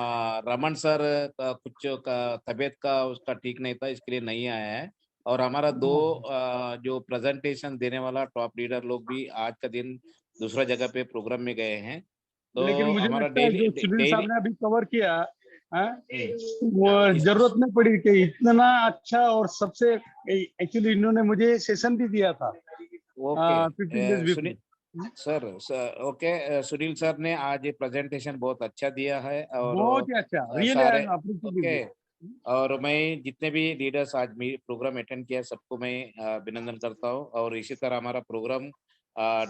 रमन सर का कुछ तबीयत का उसका ठीक नहीं था, इसके लिए नहीं आया है। और हमारा दो जो प्रेजेंटेशन देने वाला टॉप लीडर लोग भी आज का दिन दूसरा जगह पे प्रोग्राम में गए हैं। तो लेकिन मुझे हमारा लगता है जो सुनील साहब ने अभी कवर किया वो जरूरत नहीं पड़ी कि इतना अच्छा। और सबसे एक्चुअली इन्होंने मुझे सेशन भी दिया था 15 days before। Sir okay, Sunil sir ने आज प्रेजेंटेशन बहुत अच्छा दिया है और बहुत ही अच्छा, सारे रियली ओके। और मैं जितने भी लीडर्स आज प्रोग्राम अटेंड किया सबको मैं अभिनंदन करता हूँ। और इसी तरह हमारा प्रोग्राम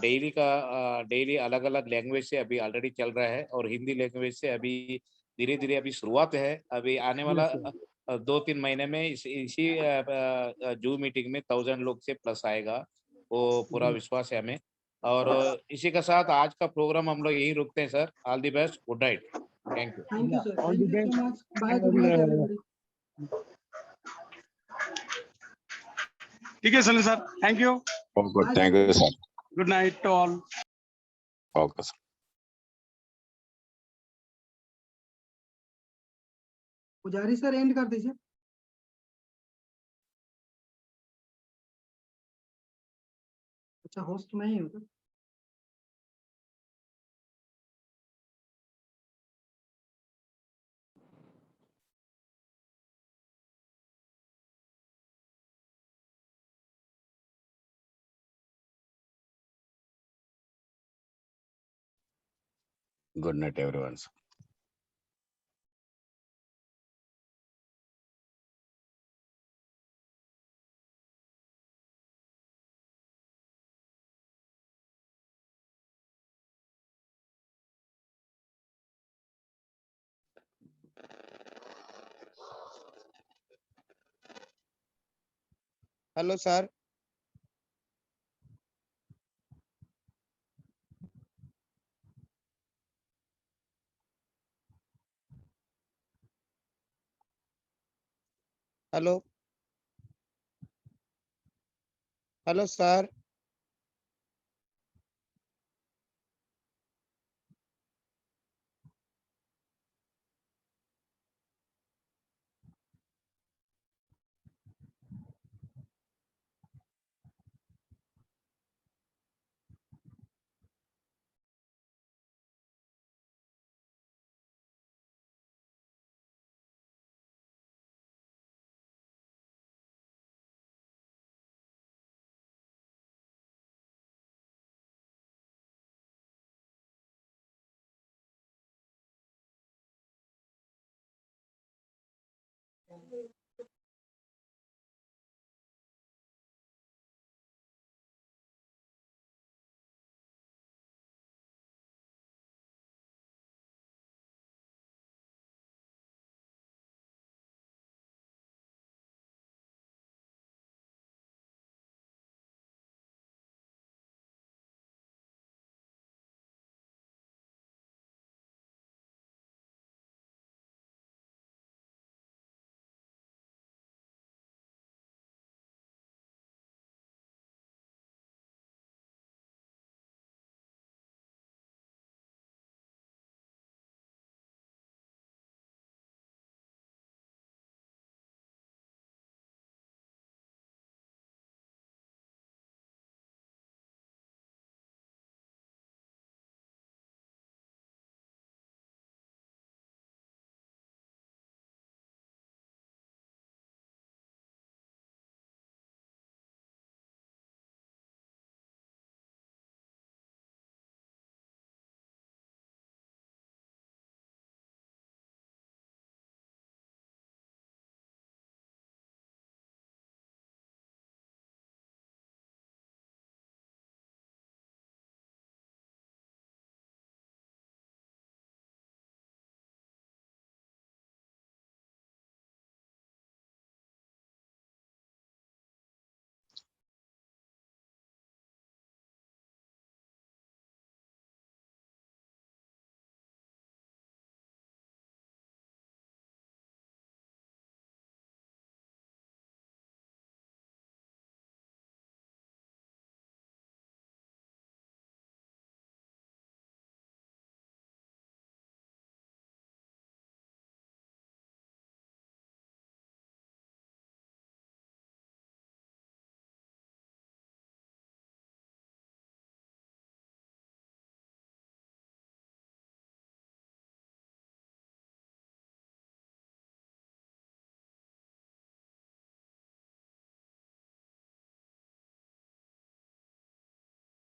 डेली अलग अलग लैंग्वेज से अभी ऑलरेडी चल रहा है और हिंदी लैंग्वेज से अभी धीरे धीरे अभी शुरुआत है। अभी आने वाला 2-3 महीने में इसी जूम मीटिंग में 1000 लोग से प्लस आएगा, वो पूरा विश्वास है हमें। और इसी के साथ आज का प्रोग्राम हम लोग यही रुकते हैं sir. All the best, good night, thank you. Thank you sir, thank you so much, bye, good night everybody. ठीक है Sunil sir, thank you, thank you sir, good night to all. Okay sir. Pujari sir end कर दीजिए। अच्छा, host मैं ही हूँ। Good night everyone. Hello sir. Hello hello sir.